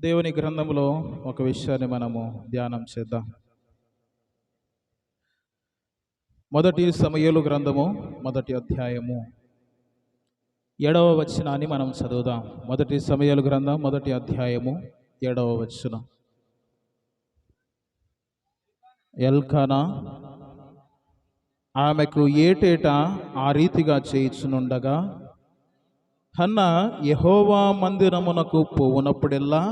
దేవుని గ్రంథంలో ఒక విషయాన్ని మనము ధ్యానం చేద్దాం. మొదటి సమూయేలు గ్రంథము మొదటి అధ్యాయము 7వ వచనాన్ని మనం చదువుదాం. మొదటి సమూయేలు గ్రంథం మొదటి అధ్యాయము 7వ వచనం. ఎల్కానా ఆమెకు ఏటేటా ఆ రీతిగా చేయుచునుండగా హన్న యెహోవా మందిరమునకు పోవునప్పుడెల్లా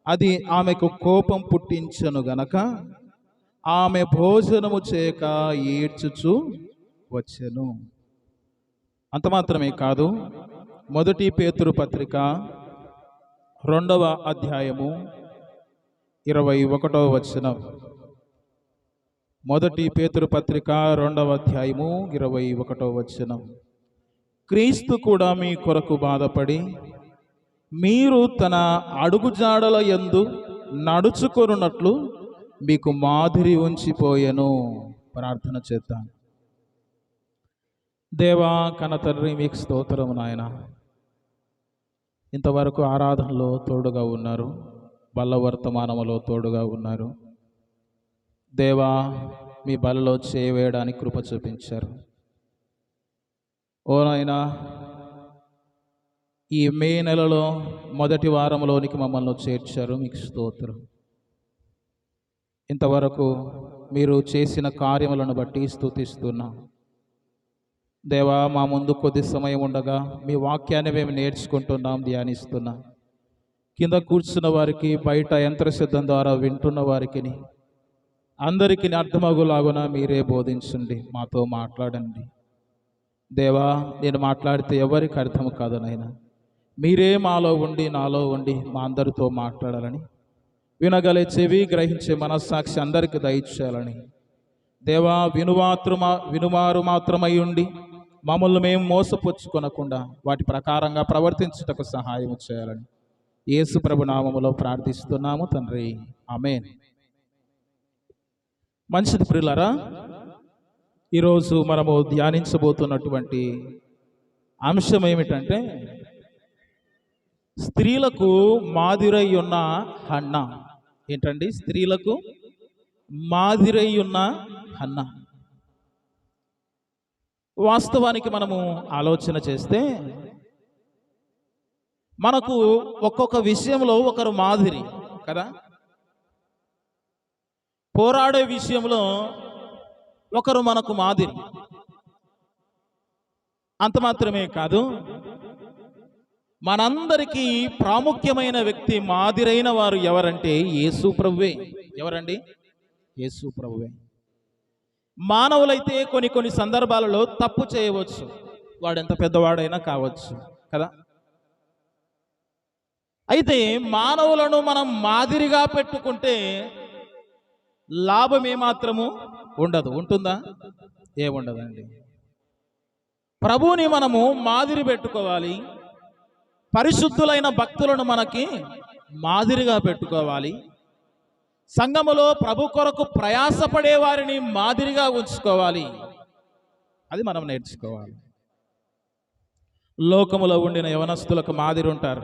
అది ఆమెకు కోపం పుట్టించను గనక ఆమె భోజనము చేయక ఏడ్చుచు వచ్చెను. అంత మాత్రమే కాదు, మొదటి పేతురు పత్రిక 2వ అధ్యాయము 21వ వచనం. మొదటి పేతురు పత్రిక 2వ అధ్యాయము 21వ వచనం. క్రీస్తు కూడా మీ కొరకు బాధపడి మీరు తన అడుగుజాడల యందు నడుచుకొనున్నట్లు మీకు మాదిరి ఉంచిపోయెను. ప్రార్థన చేద్దాం. దేవా కన తండ్రి, మీకు స్తోత్రము నాయన. ఇంతవరకు ఆరాధనలో తోడుగా ఉన్నారు, బల్ల వర్తమానములో తోడుగా ఉన్నారు. దేవా, మీ బలలో చేయవేయడానికి కృప చూపించారు. ఓ నాయనా, ఈ మే నెలలో మొదటి వారంలోనికి మమ్మల్ని చేర్చారు, మీకు స్తోత్రం. ఇంతవరకు మీరు చేసిన కార్యములను బట్టి స్తుతిస్తున్నాం. దేవా, మా ముందు కొద్ది సమయం ఉండగా మీ వాక్యాన్ని మేము నేర్చుకుంటున్నాం, ధ్యానిస్తున్నాం. కింద కూర్చున్న వారికి, బయట యంత్రసిద్ధం ద్వారా వింటున్న వారికి అందరికీ అర్థమగులాగున మీరే బోధించండి, మాతో మాట్లాడండి. దేవా, నేను మాట్లాడితే ఎవరికి అర్థం కాదు నాయనా, మీరే మాలో ఉండి నాలో ఉండి మా అందరితో మాట్లాడాలని, వినగలే చెవి, గ్రహించే మనస్సాక్షి అందరికి దయచేయాలని. దేవా, వినుమారు మాత్రమై ఉండి మమ్మల్ని మేము మోసపుచ్చుకొనకుండా వాటి ప్రకారంగా ప్రవర్తించుటకు సహాయం చేయాలని యేసు ప్రభు నామములో ప్రార్థిస్తున్నాము తండ్రి, ఆమేన్. మంచిది ప్రియులారా, ఈరోజు మనము ధ్యానించబోతున్నటువంటి అంశం ఏమిటంటే, స్త్రీలకు మాదిరై ఉన్న హన్న. ఏంటండి? స్త్రీలకు మాదిరై ఉన్న హన్న. వాస్తవానికి మనము ఆలోచన చేస్తే మనకు ఒక్కొక్క విషయంలో ఒకరు మాదిరి కదా. పోరాడే విషయంలో ఒకరు మనకు మాదిరి. అంత మాత్రమే కాదు, మనందరికీ ప్రాముఖ్యమైన వ్యక్తి, మాదిరైన వారు ఎవరంటే యేసు ప్రభువే. ఎవరండి? యేసు ప్రభువే. మానవులైతే కొన్ని సందర్భాలలో తప్పు చేయవచ్చు, వాడెంత పెద్దవాడైనా కావచ్చు కదా. అయితే మానవులను మనం మాదిరిగా పెట్టుకుంటే లాభం ఏమాత్రము ఉండదు. ఉంటుందా? ఏముండదండి. ప్రభువుని మనము మాదిరి పెట్టుకోవాలి. పరిశుద్ధులైన భక్తులను మనకి మాదిరిగా పెట్టుకోవాలి. సంఘములో ప్రభు కొరకు ప్రయాసపడే వారిని మాదిరిగా ఉంచుకోవాలి. అది మనం నేర్చుకోవాలి. లోకములో ఉండిన యవనస్తులకు మాదిరి ఉంటారు.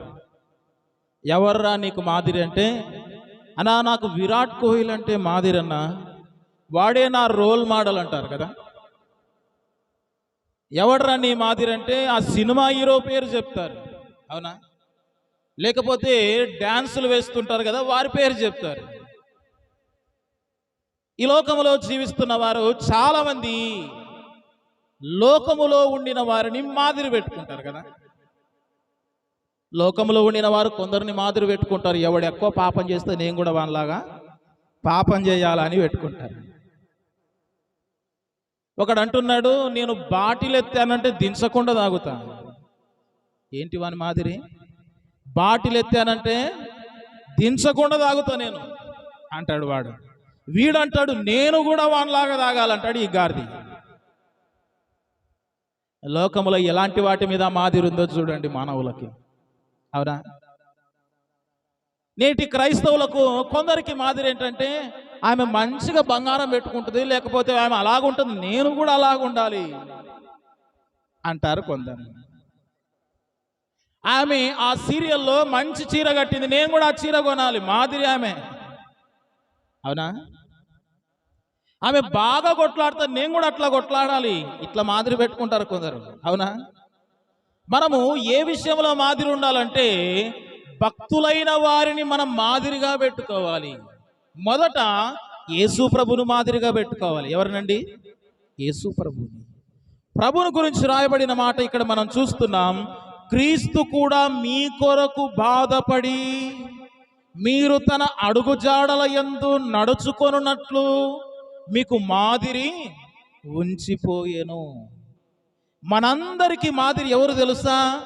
ఎవర్రా నీకు మాదిరి అంటే, అన్నా నాకు విరాట్ కోహ్లీ అంటే మాదిరి అన్నా, వాడే నా రోల్ మోడల్ అంటారు కదా. ఎవడ్రా నీ మాదిరి అంటే ఆ సినిమా హీరో పేరు చెప్తారు, అవునా? లేకపోతే డ్యాన్సులు వేస్తుంటారు కదా, వారి పేరు చెప్తారు. ఈ లోకములో జీవిస్తున్న వారు చాలా మంది లోకములో ఉండిన వారిని మాదిరి పెట్టుకుంటారు కదా. లోకములో ఉండిన వారు కొందరిని మాదిరి పెట్టుకుంటారు. ఎవడు ఎక్కువ పాపం చేస్తే నేను కూడా వాళ్ళలాగా పాపం చేయాలని పెట్టుకుంటారు. ఒకడు అంటున్నాడు, నేను బాటిల్ ఎత్తానంటే దించకుండా తాగుతా. ఏంటి వాని మాదిరి? బాటిల్ ఎత్తానంటే దించకుండా తాగుతా నేను అంటాడు వాడు. వీడంటాడు నేను కూడా వానిలాగా తాగాలంటాడు ఈ గార్ది. లోకములో ఎలాంటి వాటి మీద మాదిరి ఉందో చూడండి మానవులకి, అవునా? నేటి క్రైస్తవులకు కొందరికి మాదిరి ఏంటంటే, ఆమె మంచిగా బంగారం పెట్టుకుంటుంది, లేకపోతే ఆమె అలాగుంటుంది, నేను కూడా అలాగుండాలి అంటారు కొందరు. ఆమె ఆ సీరియల్లో మంచి చీర కట్టింది, నేను కూడా ఆ చీర కొనాలి, మాదిరి ఆమె. అవునా? ఆమె బాగా కొట్లాడుతుంది, నేను కూడా అట్లా కొట్లాడాలి, ఇట్లా మాదిరి పెట్టుకుంటారు కొందరు. అవునా? మనము ఏ విషయంలో మాదిరి ఉండాలంటే భక్తులైన వారిని మనం మాదిరిగా పెట్టుకోవాలి. మొదట యేసు ప్రభును మాదిరిగా పెట్టుకోవాలి. ఎవరినండి? యేసు ప్రభుని. ప్రభుని గురించి రాయబడిన మాట ఇక్కడ మనం చూస్తున్నాం. క్రీస్తు కూడా మీ కొరకు బాధపడి మీరు తన అడుగుజాడల యందు నడుచుకొనున్నట్లు మీకు మాదిరి ఉంచిపోయెను. మనందరికీ మాదిరి ఎవరు తెలుసా?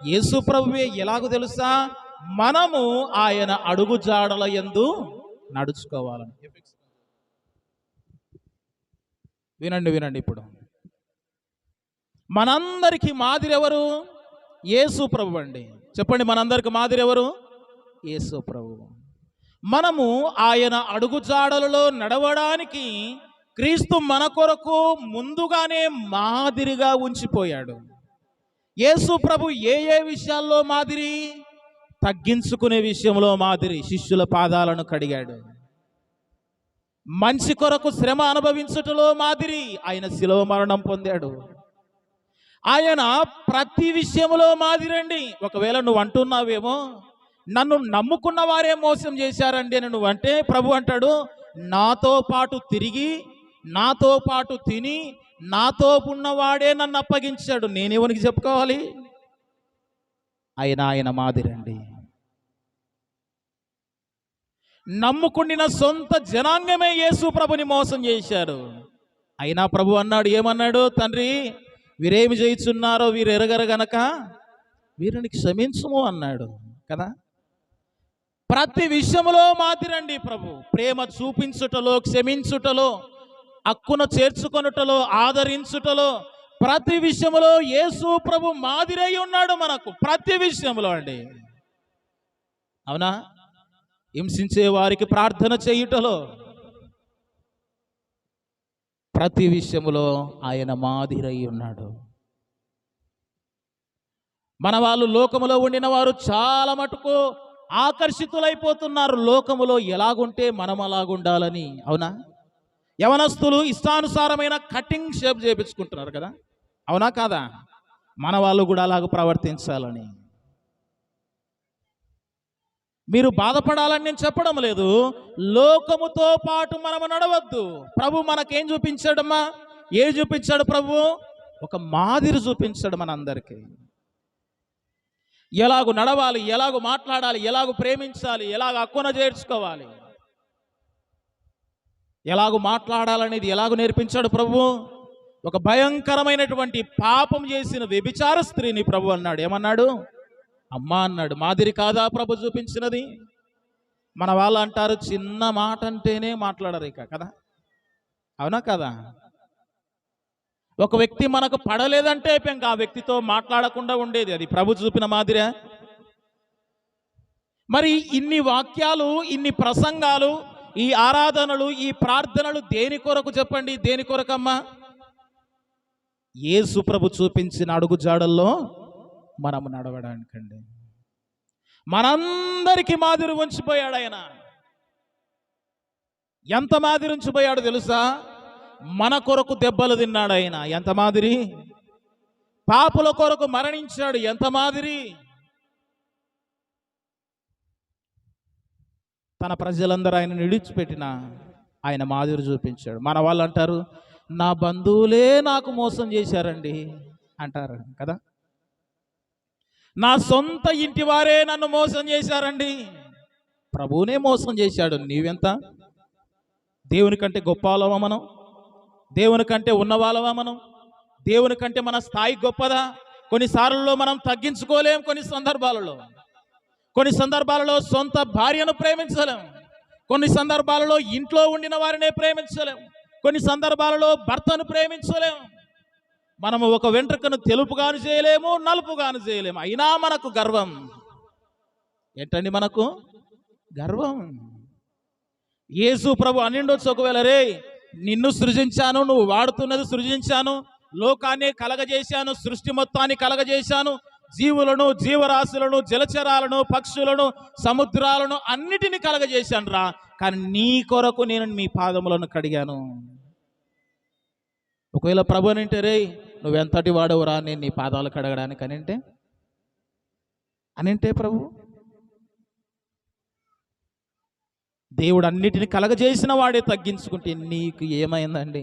యేసు ప్రభువే. ఎలాగో తెలుసా? మనము ఆయన అడుగుజాడల యందు నడుచుకోవాలని. వినండి ఇప్పుడు. మనందరికీ మాదిరి ఎవరు? యేసు ప్రభు అండి. చెప్పండి, మనందరికి మాదిరి ఎవరు? యేసు ప్రభు. మనము ఆయన అడుగుజాడలలో నడవడానికి క్రీస్తు మన కొరకు ముందుగానే మాదిరిగా ఉంచిపోయాడు. యేసు ప్రభు ఏ ఏ విషయాల్లో మాదిరి? తగ్గించుకునే విషయంలో మాదిరి. శిష్యుల పాదాలను కడిగాడు. మంచి కొరకు శ్రమ అనుభవించుటలో మాదిరి. ఆయన శిలువ మరణం పొందాడు. ఆయన ప్రతి విషయంలో మాదిరండి. ఒకవేళ నువ్వు అంటున్నావేమో, నన్ను నమ్ముకున్న వారే మోసం చేశారండి అని నువ్వు అంటే, ప్రభు అంటాడు, నాతో పాటు తిరిగి, నాతో పాటు తిని, నాతో ఉన్నవాడే నన్ను అప్పగించాడు, నేనేవనికి చెప్పుకోవాలి? ఆయన మాదిరండి. నమ్ముకుండిన సొంత జనాంగమే యేసు ప్రభుని మోసం చేశారు. అయినా ప్రభు అన్నాడు, ఏమన్నాడు? తండ్రి, వీరేమి చేయుచున్నారో వీరు ఎరగరు గనక వీరిని క్షమించుము అన్నాడు కదా. ప్రతి విషయంలో మాదిరండి ప్రభు. ప్రేమ చూపించుటలో, క్షమించుటలో, హక్కున చేర్చుకొనుటలో, ఆదరించుటలో, ప్రతి విషయంలో యేసు ప్రభు మాదిరై ఉన్నాడు మనకు. ప్రతి విషయంలో అండి. అవునా? హింసించే వారికి ప్రార్థన చేయుటలో, ప్రతి విషయంలో ఆయన మాదిరై ఉన్నాడు. మన వాళ్ళు లోకములో ఉండిన వారు చాలా మటుకు ఆకర్షితులైపోతున్నారు. లోకములో ఎలాగుంటే మనం అలాగుండాలని. అవునా? యవనస్తులు ఇష్టానుసారమైన కటింగ్ షేప్ చేయించుకుంటున్నారు కదా. అవునా కాదా? మన వాళ్ళు కూడా అలాగ ప్రవర్తించాలని. మీరు బాధపడాలని నేను చెప్పడం లేదు. లోకముతో పాటు మనము నడవద్దు. ప్రభు మనకేం చూపించాడమ్మా? ఏ చూపించాడు ప్రభు? ఒక మాదిరి చూపించాడు మనందరికీ. ఎలాగూ నడవాలి, ఎలాగూ మాట్లాడాలి, ఎలాగూ ప్రేమించాలి, ఎలాగ హక్కున చేర్చుకోవాలి, ఎలాగూ మాట్లాడాలనేది ఎలాగూ నేర్పించాడు ప్రభు. ఒక భయంకరమైనటువంటి పాపం చేసిన వ్యభిచార స్త్రీని ప్రభు అన్నాడు. ఏమన్నాడు? అమ్మా అన్నాడు. మాదిరి కాదా ప్రభు చూపించినది? మన వాళ్ళు అంటారు, చిన్న మాట అంటేనే మాట్లాడరు ఇక కదా. అవునా కదా? ఒక వ్యక్తి మనకు పడలేదంటే ఇంకా ఆ వ్యక్తితో మాట్లాడకుండా ఉండేది. అది ప్రభు చూపిన మాదిరే. మరి ఇన్ని వాక్యాలు, ఇన్ని ప్రసంగాలు, ఈ ఆరాధనలు, ఈ ప్రార్థనలు దేని కొరకు చెప్పండి? దేని కొరకమ్మా? యేసు ప్రభు చూపించిన అడుగు జాడల్లో మనము నడవడానికండి. మనందరికీ మాదిరి ఉంచిపోయాడు ఆయన. ఎంత మాదిరి ఉంచిపోయాడు తెలుసా? మన కొరకు దెబ్బలు తిన్నాడు ఆయన. ఎంత మాదిరి? పాపుల కొరకు మరణించాడు. ఎంత మాదిరి? తన ప్రజలందరూ ఆయన విడిచిపెట్టిన ఆయన మాదిరి చూపించాడు. మన వాళ్ళు అంటారు, నా బంధువులే నాకు మోసం చేశారండి అంటారు కదా. నా సొంత ఇంటి వారే నన్ను మోసం చేశారండి. ప్రభువునే మోసం చేశాడు. నీవెంత? దేవుని కంటే గొప్ప వాళ్ళమా మనం? దేవుని కంటే ఉన్నవాళ్ళమా మనం? దేవుని కంటే మన స్థాయి గొప్పదా? కొన్నిసార్లు మనం తగ్గించుకోలేం. కొన్ని సందర్భాలలో సొంత భార్యను ప్రేమించలేం. కొన్ని సందర్భాలలో ఇంట్లో ఉండిన వారినే ప్రేమించలేం. కొన్ని సందర్భాలలో భర్తను ప్రేమించలేం. మనము ఒక వెంట్రుకను తెలుపుగాను చేయలేము, నలుపుగాను చేయలేము. అయినా మనకు గర్వం. ఏంటండి మనకు గర్వం? యేసు ప్రభు అనిండొచ్చు ఒకవేళ, రే నిన్ను సృజించాను, నువ్వు వాడుతున్నది సృజించాను, లోకాన్ని కలగజేశాను, సృష్టి మొత్తాన్ని కలగజేశాను, జీవులను, జీవరాశులను, జలచరాలను, పక్షులను, సముద్రాలను అన్నిటినీ కలగజేశాను రా, కానీ నీ కొరకు నేను మీ పాదములను కడిగాను. ఒకవేళ ప్రభు అనింటే రే నువ్వెంతటి వాడవురా నేను నీ పాదాలు కడగడానికి అనింటే ప్రభు దేవుడు అన్నిటిని కలగజేసిన వాడే తగ్గించుకుంటే నీకు ఏమైందండి?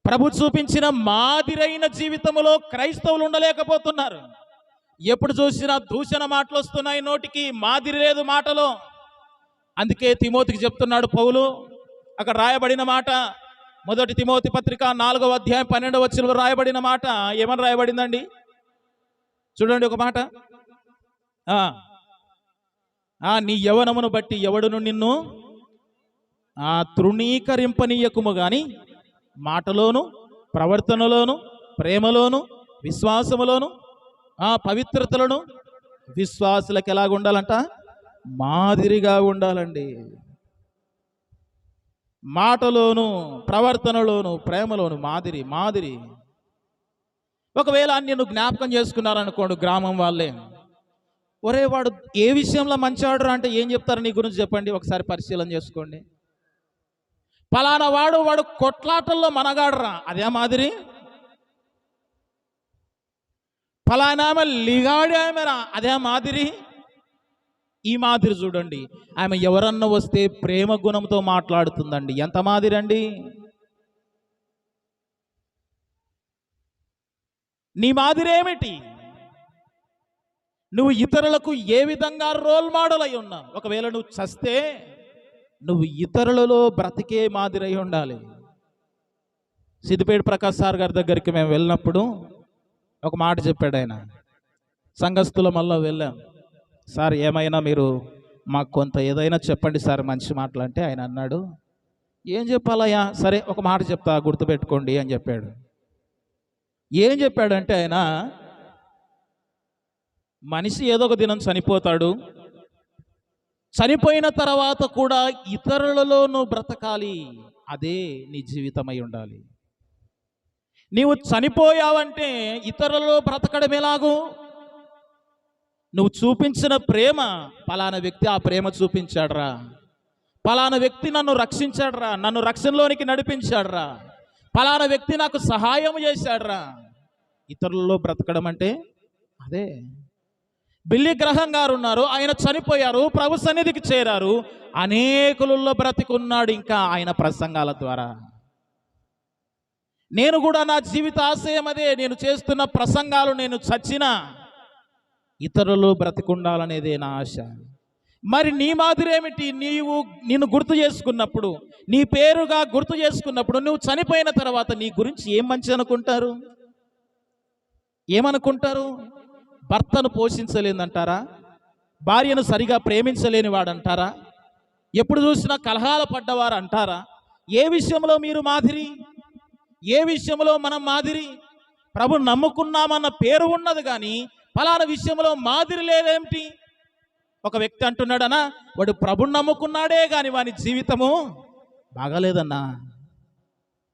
ప్రభు చూపించిన మాదిరైన జీవితంలో క్రైస్తవులు ఉండలేకపోతున్నారు. ఎప్పుడు చూసినా దూషణ మాటలు వస్తున్నాయి నోటికి, మాదిరి లేదు మాటలో. అందుకే తిమోతికి చెప్తున్నాడు పౌలు, అక్కడ రాయబడిన మాట, మొదటి తిమోతి పత్రిక 4వ అధ్యాయం 12వ వచనంలో రాయబడిన మాట ఏమని రాయబడిందండి? చూడండి ఒక మాట, నీ యవ్వనమును బట్టి ఎవడును నిన్ను తృణీకరింపనీయకుము గాని మాటలోను, ప్రవర్తనలోను, ప్రేమలోను, విశ్వాసములోను, పవిత్రతలను విశ్వాసులకు ఎలాగ ఉండాలంట? మాదిరిగా ఉండాలండి. మాటలోను, ప్రవర్తనలోను, ప్రేమలోను మాదిరి. ఒకవేళ నిన్ను జ్ఞాపకం చేసుకున్నారనుకోండి గ్రామం వాళ్ళే, ఒరే వాడు ఏ విషయంలో మంచివాడు అంటే ఏం చెప్తారు నీ గురించి చెప్పండి, ఒకసారి పరిశీలన చేసుకోండి. ఫలానా వాడు కొట్లాటల్లో మనగాడరా, అదే మాదిరి. ఫలానా ఆమె లిగాడి ఆమెరా, అదే మాదిరి. ఈ మాదిరి చూడండి, ఆమె ఎవరన్నా వస్తే ప్రేమ గుణంతో మాట్లాడుతుందండి, ఎంత మాదిరి అండి. నీ మాదిరి ఏమిటి? నువ్వు ఇతరులకు ఏ విధంగా రోల్ మోడల్ అయి ఉన్నావు? ఒకవేళ నువ్వు చస్తే నువ్వు ఇతరులలో బ్రతికే మాదిరి అయి ఉండాలి. సిద్దిపేట ప్రకాష్ సార్ గారి దగ్గరికి మేము వెళ్ళినప్పుడు ఒక మాట చెప్పాడు ఆయన. సంఘస్థుల మళ్ళీ వెళ్ళాం, సార్ ఏమైనా మీరు మాకు కొంత ఏదైనా చెప్పండి సార్ మంచి మాటలు అంటే, ఆయన అన్నాడు, ఏం చెప్పాలయ్యా? సరే ఒక మాట చెప్తా గుర్తుపెట్టుకోండి అని చెప్పాడు. ఏం చెప్పాడంటే ఆయన, మనిషి ఏదో ఒక దినం చనిపోతాడు, చనిపోయిన తర్వాత కూడా ఇతరులలో నువ్వు బ్రతకాలి, అదే నీ జీవితమై ఉండాలి. నీవు చనిపోయావంటే ఇతరులలో బ్రతకడం ఎలాగూ? నువ్వు చూపించిన ప్రేమ, పలానా వ్యక్తి ఆ ప్రేమ చూపించాడురా, పలానా వ్యక్తి నన్ను రక్షించాడురా, నన్ను రక్షణలోనికి నడిపించాడురా, పలానా వ్యక్తి నాకు సహాయం చేశాడురా. ఇతరులలో బ్రతకడం అంటే అదే. బిల్లి గ్రహం గారు ఉన్నారు, ఆయన చనిపోయారు, ప్రభు సన్నిధికి చేరారు, అనేకులలో బ్రతికున్నాడు ఇంకా ఆయన ప్రసంగాల ద్వారా. నేను కూడా నా జీవిత ఆశయం అదే, నేను చేస్తున్న ప్రసంగాలు నేను చచ్చినా ఇతరులు బ్రతికుండాలనేదే నా ఆశ. మరి నీ మాదిరి ఏమిటి? నిన్ను గుర్తు చేసుకున్నప్పుడు, నీ పేరుగా గుర్తు చేసుకున్నప్పుడు, నువ్వు చనిపోయిన తర్వాత నీ గురించి ఏం మంచి అనుకుంటారు? ఏమనుకుంటారు? భర్తను పోషించలేదంటారా? భార్యను సరిగా ప్రేమించలేని వాడంటారా? ఎప్పుడు చూసినా కలహాలు పడ్డవారు అంటారా? ఏ విషయంలో మీరు మాదిరి? ఏ విషయంలో మనం మాదిరి? ప్రభు నమ్ముకున్నామన్న పేరు ఉన్నది కానీ ఫలానా విషయంలో మాదిరి లేదేమిటి? ఒక వ్యక్తి అంటున్నాడన్నా, వాడు ప్రభుని నమ్ముకున్నాడే కానీ వాని జీవితము బాగాలేదన్నా.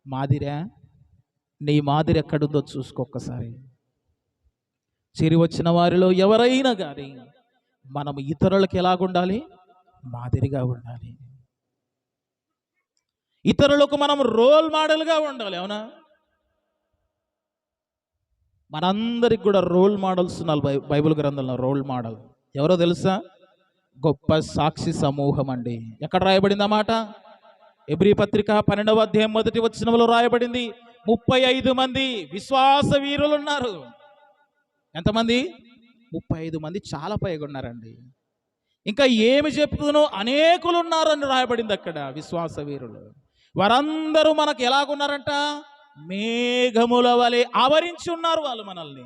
మాదిరా? నీ మాదిరి ఎక్కడుందో చూసుకోక్కసారి. చేరి వచ్చిన వారిలో ఎవరైనా కానీ మనం ఇతరులకు ఎలాగుండాలి? మాదిరిగా ఉండాలి. ఇతరులకు మనం రోల్ మోడల్గా ఉండాలి. అవునా? మనందరికి కూడా రోల్ మోడల్స్ ఉన్నారు బైబిల్ గ్రంథంలో. రోల్ మోడల్ ఎవరో తెలుసా? గొప్ప సాక్షి సమూహం అండి. ఎక్కడ రాయబడింది ఆ మాట? ఎబ్రీ పత్రిక 12వ అధ్యాయం 1వ వచనంలో రాయబడింది. 35 మంది విశ్వాస వీరులు ఉన్నారు. ఎంతమంది? 35 మంది. చాలా పైగా ఉన్నారండి. ఇంకా ఏమి చెప్తునో అనేకులు ఉన్నారని రాయబడింది అక్కడ. విశ్వాస వీరులు వారందరూ మనకు ఎలాగున్నారంట? మేఘముల వలె ఆవరించి ఉన్నారు వాళ్ళు మనల్ని.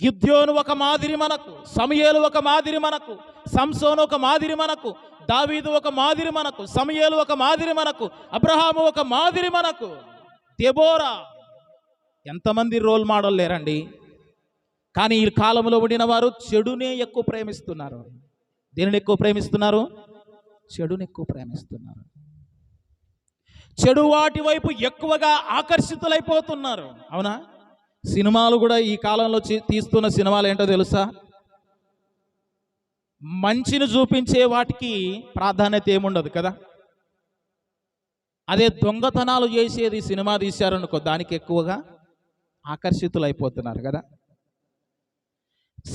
గిద్యోను ఒక మాదిరి మనకు, సమూయేలు ఒక మాదిరి మనకు, సంసోను ఒక మాదిరి మనకు, దావీదు ఒక మాదిరి మనకు, సమూయేలు ఒక మాదిరి మనకు, అబ్రహాము ఒక మాదిరి మనకు, దెబోరా. ఎంతమంది రోల్ మోడల్ లేరండి? కానీ ఈ కాలంలో ఉండిన వారు చెడునే ఎక్కువ ప్రేమిస్తున్నారు. దేనిని ఎక్కువ ప్రేమిస్తున్నారు? చెడుని ఎక్కువ ప్రేమిస్తున్నారు. చెడు వాటి వైపు ఎక్కువగా ఆకర్షితులైపోతున్నారు. అవునా? సినిమాలు కూడా ఈ కాలంలో తీస్తున్న సినిమాలు ఏంటో తెలుసా? మంచిని చూపించే వాటికి ప్రాధాన్యత ఏముండదు కదా. అదే దొంగతనాలు చేసేది సినిమా తీశారనుకో, దానికి ఎక్కువగా ఆకర్షితులైపోతున్నారు కదా.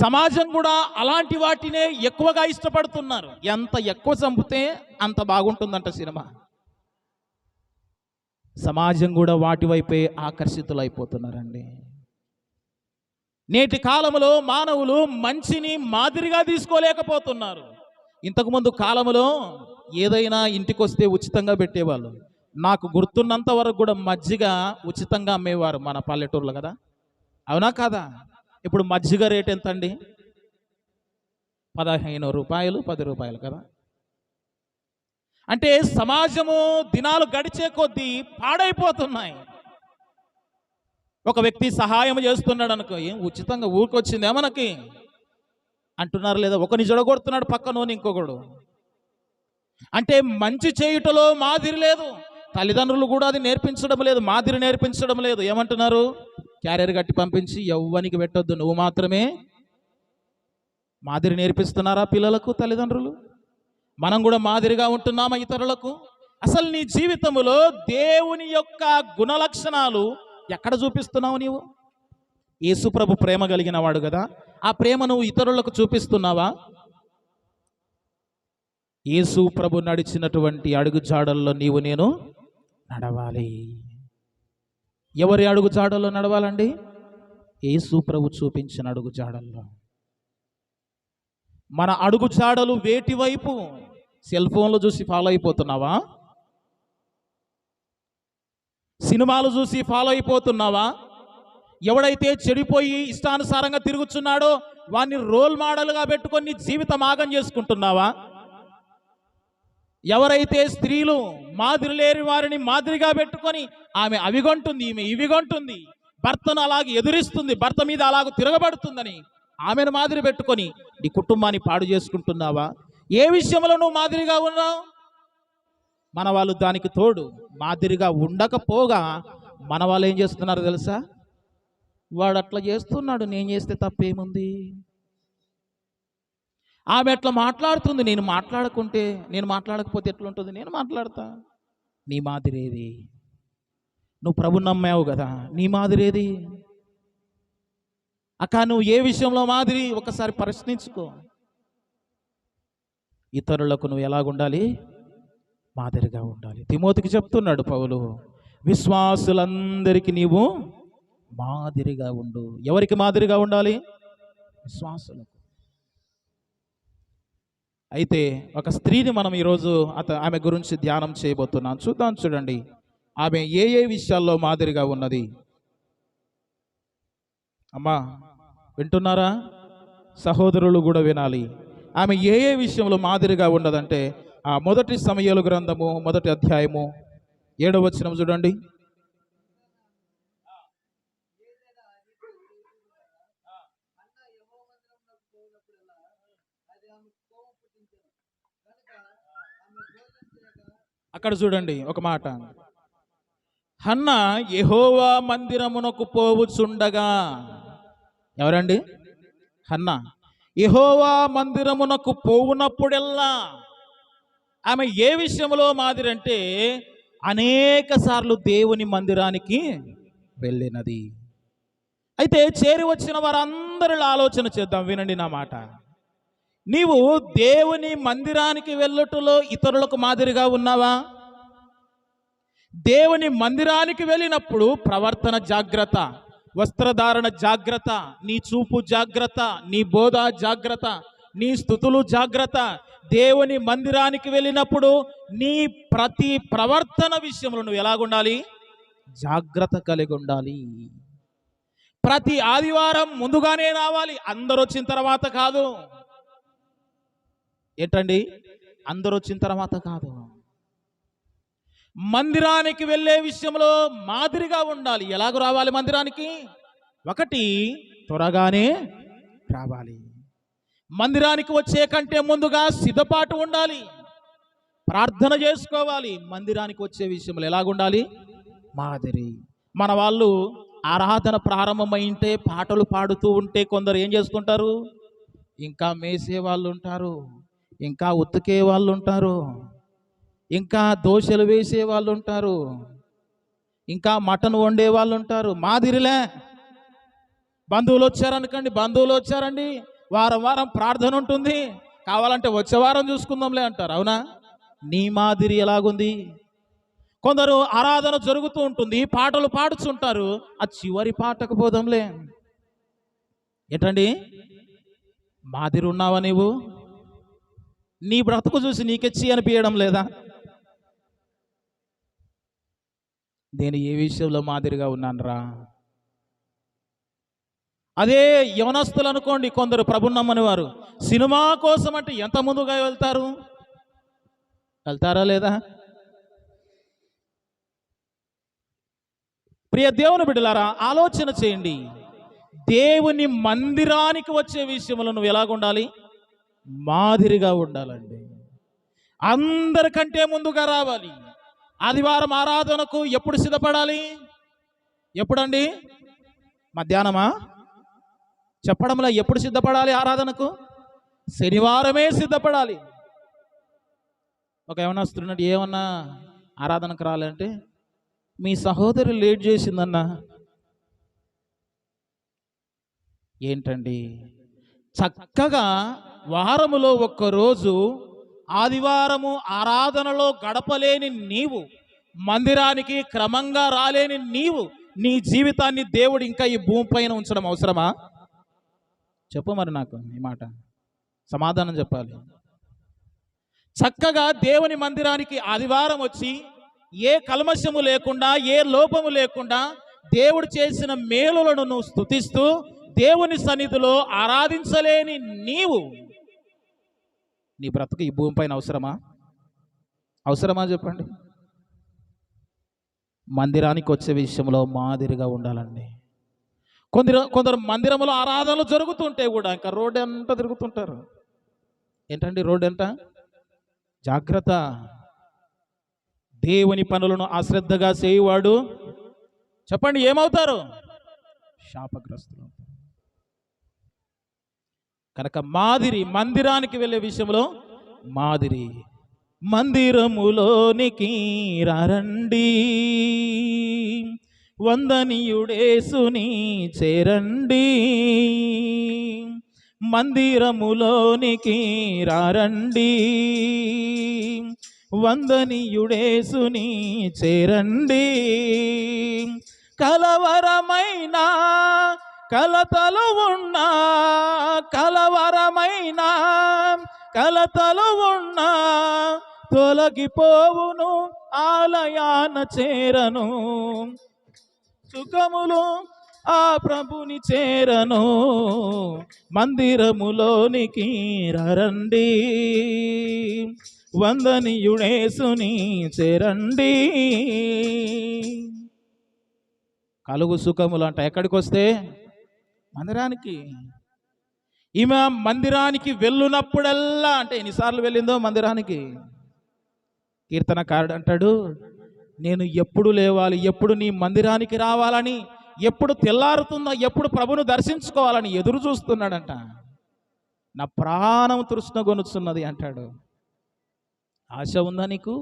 సమాజం కూడా అలాంటి వాటినే ఎక్కువగా ఇష్టపడుతున్నారు. ఎంత ఎక్కువ చంపితే అంత బాగుంటుందంట సినిమా. సమాజం కూడా వాటి వైపే ఆకర్షితులైపోతున్నారండి. నేటి కాలంలో మానవులు మంచిని మాదిరిగా తీసుకోలేకపోతున్నారు. ఇంతకుముందు కాలంలో ఏదైనా ఇంటికి వస్తే ఉచితంగా పెట్టేవాళ్ళు. నాకు గుర్తున్నంత వరకు కూడా మజ్జిగ ఉచితంగా అమ్మేవారు మన పల్లెటూరులో కదా. అవునా కాదా? ఇప్పుడు మజ్జిగ రేట్ ఎంత అండి? 15 రూపాయలు, 10 రూపాయలు కదా. అంటే సమాజము దినాలు గడిచే కొద్దీ పాడైపోతున్నాయి. ఒక వ్యక్తి సహాయం చేస్తున్నాడు అనుకో, ఏం ఉచితంగా ఊరికొచ్చిందే మనకి అంటున్నారు లేదా? ఒకని జడగొడుతున్నాడు పక్కనోని ఇంకొకడు. అంటే మంచి చేయుటలో మాదిరి లేదు. తల్లిదండ్రులు కూడా అది నేర్పించడం లేదు, మాదిరి నేర్పించడం లేదు. ఏమంటున్నారు? క్యారియర్ కట్టి పంపించి ఎవ్వనికి పెట్టొద్దు, నువ్వు మాత్రమే. మాదిరి నేర్పిస్తున్నారా పిల్లలకు తల్లిదండ్రులు? మనం కూడా మాదిరిగా ఉంటున్నామా ఇతరులకు? అసలు నీ జీవితంలో దేవుని యొక్క గుణలక్షణాలు ఎక్కడ చూపిస్తున్నావు నీవు? యేసు ప్రభు ప్రేమ కలిగిన వాడు కదా, ఆ ప్రేమ నువ్వు ఇతరులకు చూపిస్తున్నావా? యేసు ప్రభు నడిచినటువంటి అడుగు జాడల్లో నీవు నేను నడవాలి. ఎవరి అడుగు జాడల్లో నడవాలండి? యేసు ప్రభు చూపించిన అడుగు జాడల్లో. మన అడుగు జాడలు వేటి వైపు? సెల్ ఫోన్లు చూసి ఫాలో అయిపోతున్నావా? సినిమాలు చూసి ఫాలో అయిపోతున్నావా? ఎవడైతే చెడిపోయి ఇష్టానుసారంగా తిరుగుతున్నాడో వాడిని రోల్ మోడల్గా పెట్టుకొని జీవితం ఆగం చేసుకుంటున్నావా? ఎవరైతే స్త్రీలు మాదిరి లేని వారిని మాదిరిగా పెట్టుకొని ఆమె అవిగొంటుంది, ఈమె ఇవిగొంటుంది, భర్తను అలాగే ఎదురిస్తుంది, భర్త మీద అలాగ తిరగబడుతుందని ఆమెను మాదిరి పెట్టుకొని నీ కుటుంబాన్ని పాడు చేసుకుంటున్నావా? ఏ విషయంలో నువ్వు మాదిరిగా ఉన్నావు? మన వాళ్ళు దానికి తోడు మాదిరిగా ఉండకపోగా మన వాళ్ళు ఏం చేస్తున్నారు తెలుసా? వాడు అట్లా చేస్తున్నాడు, నేను చేస్తే తప్పేముంది? ఆమె అట్లా మాట్లాడుతుంది, నేను మాట్లాడకపోతే ఎట్లుంటుంది? నేను మాట్లాడతా. నీ మాదిరేది? నువ్వు ప్రభు నమ్మావు కదా, నీ మాదిరేది? అక్క నువ్వు ఏ విషయంలో మాదిరి? ఒకసారి ప్రశ్నించుకో. ఇతరులకు నువ్వు ఎలాగుండాలి? మాదిరిగా ఉండాలి. తిమోతికి చెప్తున్నాడు పౌలు, విశ్వాసులందరికీ నీవు మాదిరిగా ఉండు. ఎవరికి మాదిరిగా ఉండాలి? విశ్వాసులకు. అయితే ఒక స్త్రీని మనం ఈరోజు ఆమె గురించి ధ్యానం చేయబోతున్నాం. చూద్దాం, చూడండి ఆమె ఏ ఏ విషయాల్లో మాదిరిగా ఉన్నది. అమ్మా వింటున్నారా? సహోదరులు కూడా వినాలి. ఆమె ఏ ఏ విషయంలో మాదిరిగా ఉన్నదంటే ఆ మొదటి సమూయేలు గ్రంథము 1వ అధ్యాయము 7వ వచనం చూడండి. అక్కడ చూడండి ఒక మాట, హన్నా యెహోవా మందిరమునకు పోవుచుండగా. ఎవరండి? హన్నా. యెహోవా మందిరమునకు పోవునప్పుడెల్లా ఆమె ఏ విషయంలో మాదిరి అంటే అనేక సార్లు దేవుని మందిరానికి వెళ్ళినది. అయితే చేరి వచ్చిన వారందరిలో ఆలోచన చేద్దాం, వినండి నా మాట. నీవు దేవుని మందిరానికి వెళ్ళుటలో ఇతరులకు మాదిరిగా ఉన్నావా? దేవుని మందిరానికి వెళ్ళినప్పుడు ప్రవర్తన జాగ్రత్త, వస్త్రధారణ జాగ్రత్త, నీ చూపు జాగ్రత్త, నీ బోధ జాగ్రత్త, నీ స్తుతులు జాగ్రత్త. దేవుని మందిరానికి వెళ్ళినప్పుడు నీ ప్రతి ప్రవర్తన విషయంలో నువ్వు ఎలాగుండాలి? జాగ్రత్త కలిగి ఉండాలి. ప్రతి ఆదివారం ముందుగానే రావాలి, అందరూ వచ్చిన తర్వాత కాదు. ఏంటండి? అందరూ వచ్చిన తర్వాత కాదు. మందిరానికి వెళ్ళే విషయంలో మాదిరిగా ఉండాలి. ఎలాగ రావాలి మందిరానికి? ఒకటి, త్వరగానే రావాలి. మందిరానికి వచ్చే కంటే ముందుగా సిద్ధపాటు ఉండాలి, ప్రార్థన చేసుకోవాలి. మందిరానికి వచ్చే విషయంలో ఎలాగుండాలి? మాదిరి. మన వాళ్ళు ఆరాధన ప్రారంభమైంటే పాటలు పాడుతూ ఉంటే కొందరు ఏం చేస్తుంటారు, ఇంకా మేసే వాళ్ళు ఉంటారు, ఇంకా ఉతికే వాళ్ళు ఉంటారు, ఇంకా దోశలు వేసే వాళ్ళు ఉంటారు, ఇంకా మటన్ వండే వాళ్ళు ఉంటారు. మాదిరిలే బంధువులు వచ్చారనుకోండి, బంధువులు వచ్చారండి, వారం వారం ప్రార్థన ఉంటుంది, కావాలంటే వచ్చే వారం చూసుకుందాంలే అంటారు. అవునా? నీ మాదిరి ఎలాగుంది? కొందరు ఆరాధన జరుగుతూ ఉంటుంది, పాటలు పాడుతుంటారు, ఆ చివరి పాటకు పోదాంలే. ఏంటండి మాదిరి ఉన్నావా నీవు? నీ బ్రతుకు చూసి నీకెచ్చి అనిపించడం లేదా? నేను ఏ విషయంలో మాదిరిగా ఉన్నాను రా? అదే యవనస్తులు అనుకోండి, కొందరు ప్రభున్నమ్మని వారు సినిమా కోసం అంటే ఎంత ముందుగా వెళ్తారా లేదా? ప్రియ దేవుని బిడ్డలారా, ఆలోచన చేయండి. దేవుని మందిరానికి వచ్చే విషయంలో నువ్వు ఎలాగుండాలి? మాదిరిగా ఉండాలండి. అందరికంటే ముందుగా రావాలి. ఆదివారం ఆరాధనకు ఎప్పుడు సిద్ధపడాలి? ఎప్పుడండి? మధ్యాహ్నమా? చెప్పడంలో ఎప్పుడు సిద్ధపడాలి ఆరాధనకు? శనివారమే సిద్ధపడాలి. ఒక ఏమన్నా వస్తున్నాడు, ఏమన్నా ఆరాధనకు రాలంటే మీ సహోదరి లేట్ చేసిందన్నా. ఏంటండి, చక్కగా వారములో ఒక్కరోజు ఆదివారము ఆరాధనలో గడపలేని నీవు, మందిరానికి క్రమంగా రాలేని నీవు, నీ జీవితాన్ని దేవుడు ఇంకా ఈ భూమిపైన ఉంచడం అవసరమా? చెప్పు మరి, నాకు ఈ మాట సమాధానం చెప్పాలి. చక్కగా దేవుని మందిరానికి ఆదివారం వచ్చి ఏ కల్మషము లేకుండా, ఏ లోపము లేకుండా దేవుడు చేసిన మేలులను నువ్వు స్తుతిస్తూ దేవుని సన్నిధిలో ఆరాధించలేని నీవు, నీ బ్రతుకు ఈ భూమిపైన అవసరమా? అవసరమా చెప్పండి. మందిరానికి వచ్చే విషయంలో మాదిరిగా ఉండాలండి. కొందరు మందిరంలో ఆరాధనలు జరుగుతుంటే కూడా ఇంకా రోడ్డు అంతా తిరుగుతుంటారు. ఏంటండి రోడ్డు ఎంత? జాగ్రత్త. దేవుని పనులను అశ్రద్ధగా చేయవాడు చెప్పండి ఏమవుతారు? శాపగ్రస్తులు. కనుక మందిరానికి వెళ్ళే విషయంలో మాదిరి. మందిరములోనికి రండి, వందనీయుడేసుని చేరండి. మందిరములోనికి రండి, వందనీయుడేసుని చేరండి. కలవరమైన కలతలు ఉన్నా, కలవరమైన కలతలు ఉన్నా తొలగిపోవును, ఆలయాన చేరను. సుఖములు ఆ ప్రభుని చేరను. మందిరములోనికి రండి, వందనీయుడేసుని చేరండి. కలుగు సుఖములు అంట ఎక్కడికి వస్తే? మందిరానికి. ఈమె మందిరానికి వెళ్ళినప్పుడల్లా, అంటే ఎన్నిసార్లు వెళ్ళిందో మందిరానికి. కీర్తనకారుడు అంటాడు, నేను ఎప్పుడు లేవాలి, ఎప్పుడు నీ మందిరానికి రావాలని, ఎప్పుడు తెల్లారుతుందో, ఎప్పుడు ప్రభును దర్శించుకోవాలని ఎదురు చూస్తున్నాడంట. నా ప్రాణం తృష్ణగొనుచున్నది అంటాడు. ఆశ ఉందా నీకు?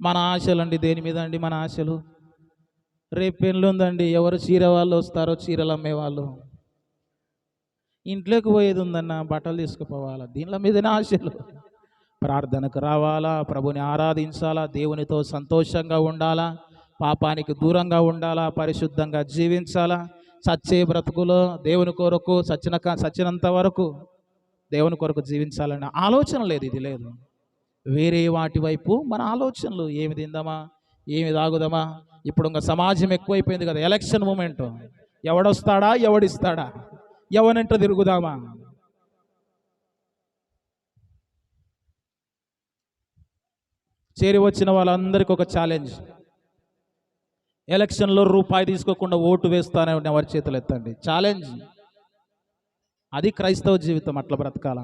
మన ఆశలండి దేని మీద అండి? మన ఆశలు రేపు పెళ్ళి ఉందండి, ఎవరు చీర వాళ్ళు వస్తారో, చీరలు అమ్మేవాళ్ళు. ఇంట్లోకి పోయేది ఉందన్న, బట్టలు తీసుకుపోవాలా, దీనిల మీదనే ఆశలు. ప్రార్థనకు రావాలా, ప్రభుని ఆరాధించాలా, దేవునితో సంతోషంగా ఉండాలా, పాపానికి దూరంగా ఉండాలా, పరిశుద్ధంగా జీవించాలా, చచ్చే బ్రతుకులో దేవుని కొరకు చచ్చినంత వరకు దేవుని కొరకు జీవించాలన్న ఆలోచన లేదు. ఇది లేదు. వేరే వాటి వైపు మన ఆలోచనలు. ఏమి తిందామా, ఏమి తాగుదామా. ఇప్పుడు ఇంకా సమాజం ఎక్కువైపోయింది కదా, ఎలక్షన్ మూమెంట్. ఎవడొస్తాడా, ఎవడిస్తాడా, ఎవనంట తిరుగుదామా. చేరి వచ్చిన వాళ్ళందరికీ ఒక ఛాలెంజ్. ఎలక్షన్లో రూపాయి తీసుకోకుండా ఓటు వేస్తానే ఎవరి చేతులు ఎత్తండి. ఛాలెంజ్. అది క్రైస్తవ జీవితం. అట్లా బ్రతకాల.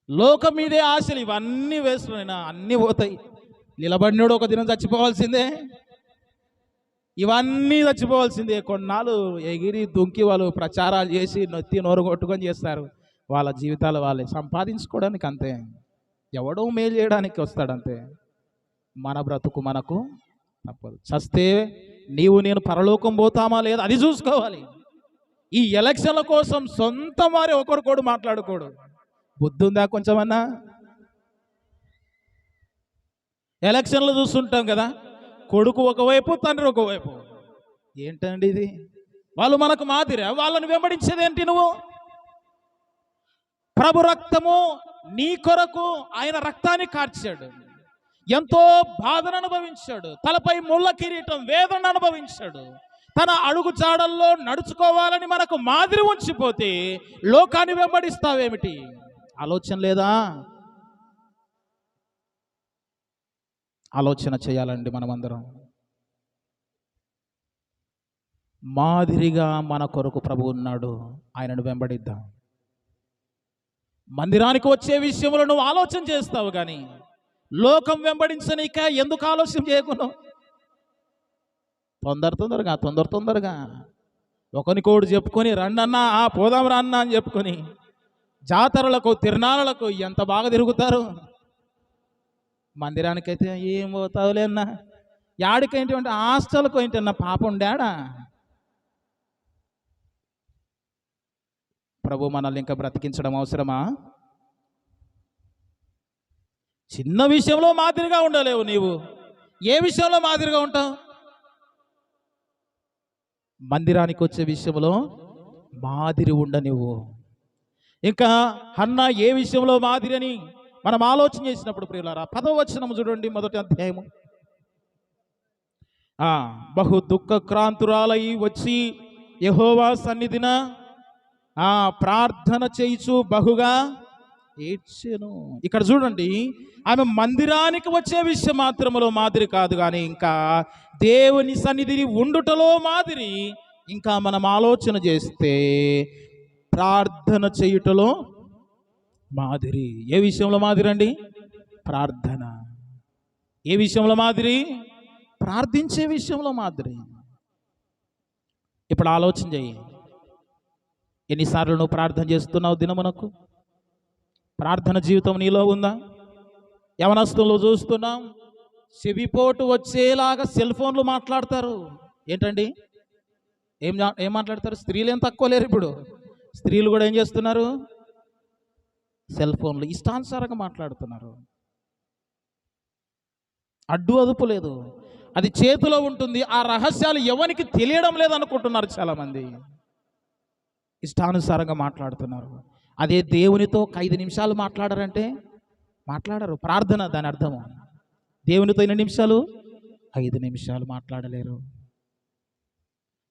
లోకం మీదే ఆశలు. ఇవన్నీ వేస్తున్నాయినా, అన్నీ పోతాయి. నిలబడినోడు ఒక దినం చచ్చిపోవాల్సిందే, ఇవన్నీ చచ్చిపోవాల్సిందే. కొన్నాళ్ళు ఎగిరి దుంకి వాళ్ళు ప్రచారాలు చేసి నొత్తి నోరు కొట్టుకొని చేస్తారు. వాళ్ళ జీవితాలు వాళ్ళే సంపాదించుకోవడానికి అంతే, ఎవడో మేలు చేయడానికి వస్తాడంతే. మన బ్రతుకు మనకు తప్పదు. చస్తే నీవు నేను పరలోకం పోతామా లేదా అది చూసుకోవాలి. ఈ ఎలక్షన్ల కోసం సొంత వారి ఒకరికోడు మాట్లాడుకోడు. బుద్ధి ఉందా కొంచెమన్నా? ఎలక్షన్లు చూస్తుంటాం కదా, కొడుకు ఒకవైపు తండ్రి ఒకవైపు. ఏంటండి ఇది? వాళ్ళు మనకు మాదిరా? వాళ్ళని వెంబడించేదేంటి నువ్వు? ప్రభు రక్తము నీ కొరకు ఆయన రక్తాన్ని కార్చాడు, ఎంతో బాధను అనుభవించాడు, తలపై ముళ్ళ కిరీటం వేదన అనుభవించాడు. తన అడుగు జాడల్లో నడుచుకోవాలని మనకు మాదిరి ఉంచిపోతే లోకాన్ని వెంబడిస్తావేమిటి? ఆలోచన లేదా? ఆలోచన చేయాలండి మనమందరం. మాదిరిగా మన కొరకు ప్రభు ఉన్నాడు, ఆయనను వెంబడిద్దాం. మందిరానికి వచ్చే విషయంలో నువ్వు ఆలోచన చేస్తావు కానీ లోకం వెంబడించనీక ఎందుకు ఆలోచన చేయకున్నావు? తొందరగా ఒకనికోడు చెప్పుకొని రండన్నా పోదాం రన్నా అని చెప్పుకొని జాతరలకు తిరునాళ్ళకు ఎంత బాగా తిరుగుతారు. మందిరానికైతే ఏం పోతావులే అన్నా, యాడికేంటి అంటే హాస్టల్కు ఏంటన్నా పాపం డాడా. ప్రభు మనల్ని ఇంకా బ్రతికించడం అవసరమా? చిన్న విషయంలో మాదిరిగా ఉండలేవు నీవు, ఏ విషయంలో మాదిరిగా ఉంటావు? మందిరానికి వచ్చే విషయంలో మాదిరి ఉండ నువ్వు. ఇంకా హన్నా ఏ విషయంలో మాదిరి అని మనం ఆలోచన చేసినప్పుడు ప్రియులారా, 10వ వచనం చూడండి, మొదటి అధ్యాయము. బహు దుఃఖక్రాంతురాలై వచ్చి యెహోవా సన్నిధిన ప్రార్థన చేయిచు బహుగా ఏడ్చెను. ఇక్కడ చూడండి, ఆమె మందిరానికి వచ్చే విషయం మాత్రములో మాదిరి కాదు కానీ ఇంకా దేవుని సన్నిధిని ఉండుటలో మాదిరి. ఇంకా మనం ఆలోచన చేస్తే ప్రార్థన చేయుటలో మాదిరి. ఏ విషయంలో మాదిరి అండి? ప్రార్థన. ఏ విషయంలో మాదిరి? ప్రార్థించే విషయంలో మాదిరి. ఇప్పుడు ఆలోచన చెయ్యి, ఎన్నిసార్లు నువ్వు ప్రార్థన చేస్తున్నావు దినమునకు? ప్రార్థన జీవితం నీలో ఉందా? యవనస్తులు చూస్తున్నాం, చెవిపోటు వచ్చేలాగా సెల్ ఫోన్లు మాట్లాడతారు. ఏంటండి? ఏం మాట్లాడతారు? స్త్రీలు ఏం తక్కువ లేరు. ఇప్పుడు స్త్రీలు కూడా ఏం చేస్తున్నారు? సెల్ ఫోన్లు ఇష్టానుసారంగా మాట్లాడుతున్నారు. అడ్డు అదుపు లేదు, అది చేతిలో ఉంటుంది. ఆ రహస్యాలు ఎవరికి తెలియడం లేదనుకుంటున్నారు చాలామంది. ఇష్టానుసారంగా మాట్లాడుతున్నారు. అదే దేవునితో 5 నిమిషాలు మాట్లాడారంటే మాట్లాడరు. ప్రార్థన దాని అర్థము. దేవునితో ఎన్ని నిమిషాలు? 5 నిమిషాలు మాట్లాడలేరు.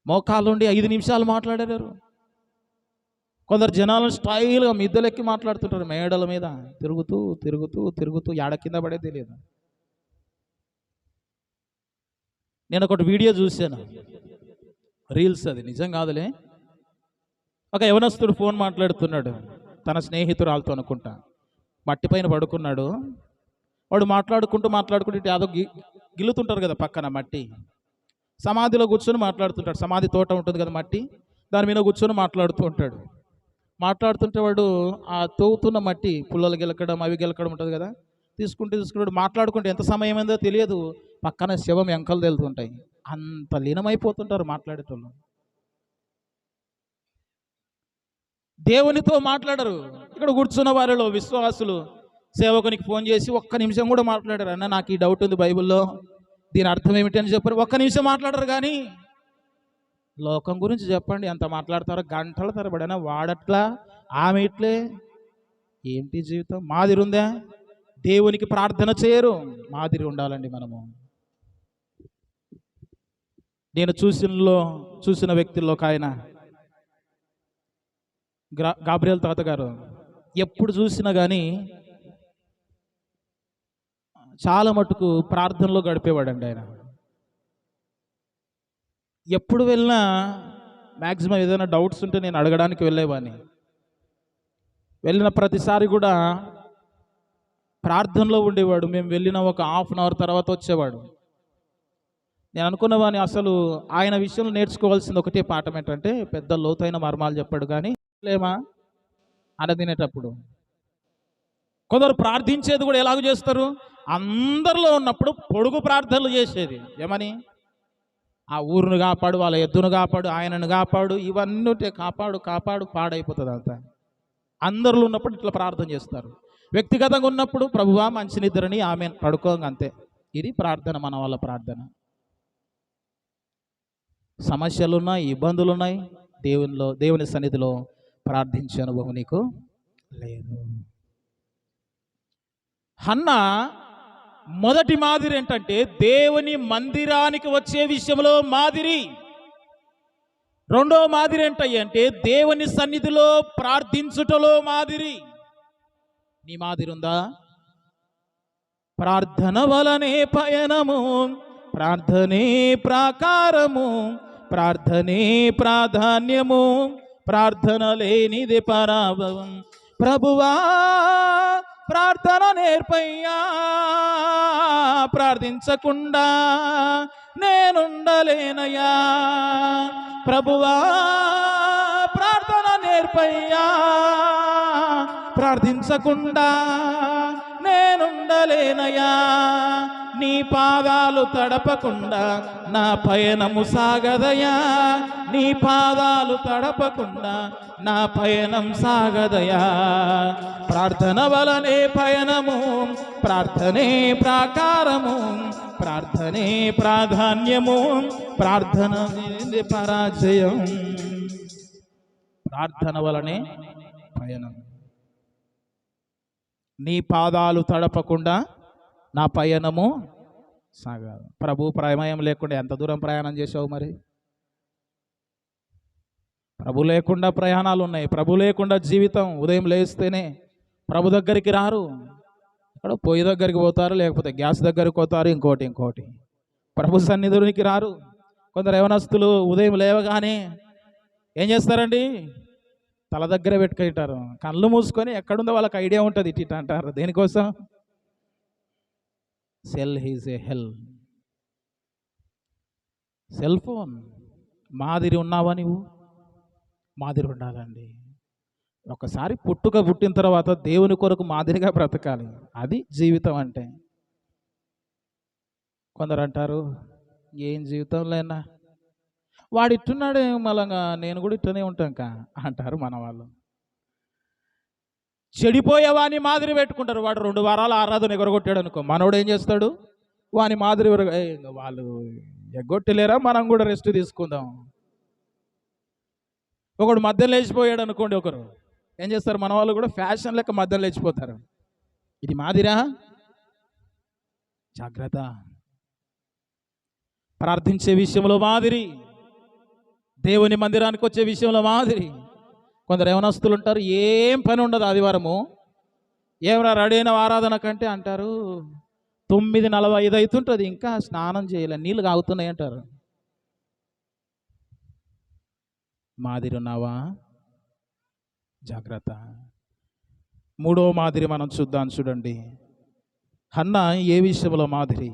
మోకాళ్ళుండి 5 నిమిషాలు మాట్లాడలేరు. కొందరు జనాలను స్టైల్గా మిద్దెలెక్కి మాట్లాడుతుంటారు, మేడల మీద తిరుగుతూ తిరుగుతూ తిరుగుతూ యాడ కింద పడే తెలియదు. నేను ఒకటి వీడియో చూశాను, రీల్స్, అది నిజం కాదులే. ఒక యవనస్తుడు ఫోన్ మాట్లాడుతున్నాడు తన స్నేహితురాలతో అనుకుంటా. మట్టి పైన పడుకున్నాడు. వాడు మాట్లాడుకుంటూ యాదో గిల్లుతుంటారు కదా పక్కన మట్టి. సమాధిలో కూర్చొని మాట్లాడుతుంటాడు. సమాధి తోట ఉంటుంది కదా మట్టి, దాని మీద కూర్చొని మాట్లాడుతూ ఉంటాడు. మాట్లాడుతుంటే వాడు ఆ తోగుతున్న మట్టి పుల్లలు గెలకడం అవి గెలకడం ఉంటుంది కదా, తీసుకుంటూ మాట్లాడుకుంటే ఎంత సమయం అయిందో తెలియదు. పక్కన శవం ఎంకలు తెలుతుంటాయి. అంత లీనమైపోతుంటారు మాట్లాడేటోళ్ళు. దేవునితో మాట్లాడరు. ఇక్కడ కూర్చున్న వారిలో విశ్వాసులు సేవకునికి ఫోన్ చేసి 1 నిమిషం కూడా మాట్లాడారు. అన్న నాకు ఈ డౌట్ ఉంది బైబిల్లో, దీని అర్థం ఏమిటి అని చెప్పారు. 1 నిమిషం మాట్లాడరు. కానీ లోకం గురించి చెప్పండి ఎంత మాట్లాడతారో, గంటల తరబడి. వాడట్లా, ఆమె ఇట్లే. ఏంటి జీవితం? మాదిరి ఉందా? దేవునికి ప్రార్థన చేయరు. మాదిరి ఉండాలండి మనము. నేను చూసిన వ్యక్తుల్లో ఒక ఆయన గాబ్రియల్ తాత గారు. ఎప్పుడు చూసినా కానీ చాలా మటుకు ప్రార్థనలో గడిపేవాడండి ఆయన. ఎప్పుడు వెళ్ళినా మ్యాక్సిమం ఏదైనా డౌట్స్ ఉంటే నేను అడగడానికి వెళ్ళేవాడిని. వెళ్ళిన ప్రతిసారి కూడా ప్రార్థనలో ఉండేవాడు. మేము వెళ్ళిన ఒక హాఫ్ అన్ అవర్ తర్వాత వచ్చేవాడు. నేను అనుకున్నవాని అసలు ఆయన విషయంలో నేర్చుకోవాల్సింది ఒకటే పాఠం ఏంటంటే, పెద్ద లోతైన మర్మాలు చెప్పాడు కానీ లేమా తినేటప్పుడు కొందరు ప్రార్థించేది కూడా ఎలాగ చేస్తారు, అందరిలో ఉన్నప్పుడు పొడుగు ప్రార్థనలు చేసేది. ఏమని? ఆ ఊరును కాపాడు, వాళ్ళ ఎద్దును కాపాడు, ఆయనను కాపాడు, ఇవన్నీ కాపాడు కాపాడు పాడైపోతుంది అంతా. అందరిలో ఉన్నప్పుడు ఇట్లా ప్రార్థన చేస్తారు. వ్యక్తిగతంగా ఉన్నప్పుడు ప్రభువా మంచి నిద్రని ఆమె పడుకోంగా అంతే. ఇది ప్రార్థన, మన వాళ్ళ ప్రార్థన. సమస్యలున్నాయి, ఇబ్బందులున్నాయి, దేవుని సన్నిధిలో ప్రార్థించే అనుభవం నీకు లేదు. హన్నా మొదటి మాదిరి ఏంటంటే దేవుని మందిరానికి వచ్చే విషయంలో మాదిరి. రెండో మాదిరి ఏంటంటే దేవుని సన్నిధిలో ప్రార్థించుటలో మాదిరి. నీ మాదిరి ఉందా? ప్రార్థన వలనే పయనము, ప్రార్థనే ప్రాకారము, ప్రార్థనే ప్రాధాన్యము, ప్రార్థన లేనిది పరాభవం. ప్రభువా ప్రార్థన నేర్పయ్యా, ప్రార్థించకుండా నేనుండలేనయ్యా. ప్రభువా ప్రార్థన నేర్పయ్యా, ప్రార్థించకుండా నేనుండలేనయ్యా. నీ పాదాలు తడపకుండా నా పయనము సాగదయా, నీ పాదాలు తడపకుండా నా పయనం సాగదయా. ప్రార్థన వలనే పయనము, ప్రార్థనే ప్రాకారము, ప్రార్థనే ప్రాధాన్యము, ప్రార్థన పరాజయం. ప్రార్థన వలనే పయనం. నీ పాదాలు తడపకుండా నా పయనము సాగాలి. ప్రభు ప్రమేయం లేకుండా ఎంత దూరం ప్రయాణం చేసావు మరి? ప్రభు లేకుండా ప్రయాణాలు ఉన్నాయి. ప్రభు లేకుండా జీవితం. ఉదయం లేస్తేనే ప్రభు దగ్గరికి రారు, ఇక్కడ పొయ్యి దగ్గరికి పోతారు, లేకపోతే గ్యాస్ దగ్గరికి పోతారు, ఇంకోటి. ప్రభు సన్నిధికి రారు. కొందరు యవనస్తులు ఉదయం లేవగానే ఏం చేస్తారండి? తల దగ్గర పెట్టుకుంటారు, కళ్ళు మూసుకొని ఎక్కడుందో వాళ్ళకి ఐడియా ఉంటుంది, ఇటు అంటారు. దేనికోసం? Cell is a hell. Cell phone మాదిరి ఉన్నావా నువ్వు? మాదిరి ఉండాలండి. ఒకసారి పుట్టిన తర్వాత దేవుని కొరకు మాదిరిగా బ్రతకాలి. అది జీవితం అంటే. కొందరు అంటారు, ఏం జీవితం లేనా, వాడు ఇట్టున్నాడే మళ్ళా నేను కూడా ఇట్టనే ఉంటాంకా అంటారు మన వాళ్ళు. చెడిపోయేవాని మాదిరి పెట్టుకుంటారు. వాడు 2 వారాలు ఆరాధన ఎగరగొట్టాడు అనుకో, మనోడు ఏం చేస్తాడు? వాని మాదిరి వాళ్ళు ఎగ్గొట్టలేరా, మనం కూడా రెస్ట్ తీసుకుందాం. ఒకడు మధ్యలో లేచిపోయాడు అనుకోండి, ఒకరు ఏం చేస్తారు? మన వాళ్ళు కూడా ఫ్యాషన్ లెక్క మధ్యలో లేచిపోతారు. ఇది మాదిరా? జాగ్రత్త. ప్రార్థించే విషయంలో మాదిరి, దేవుని మందిరానికి వచ్చే విషయంలో మాదిరి. కొందరు యవనస్తులు ఉంటారు, ఏం పని ఉండదు ఆదివారము, ఏమరా రెడీ అయిన ఆరాధన కంటే అంటారు 9:45 అవుతుంటుంది, ఇంకా స్నానం చేయలే, నీళ్ళు కాగుతున్నాయి అంటారు. మాదిరి ఉన్నావా? జాగ్రత్త. 3వ మాదిరి మనం చూద్దాం. చూడండి, హన్నా ఏ విషయంలో మాదిరి?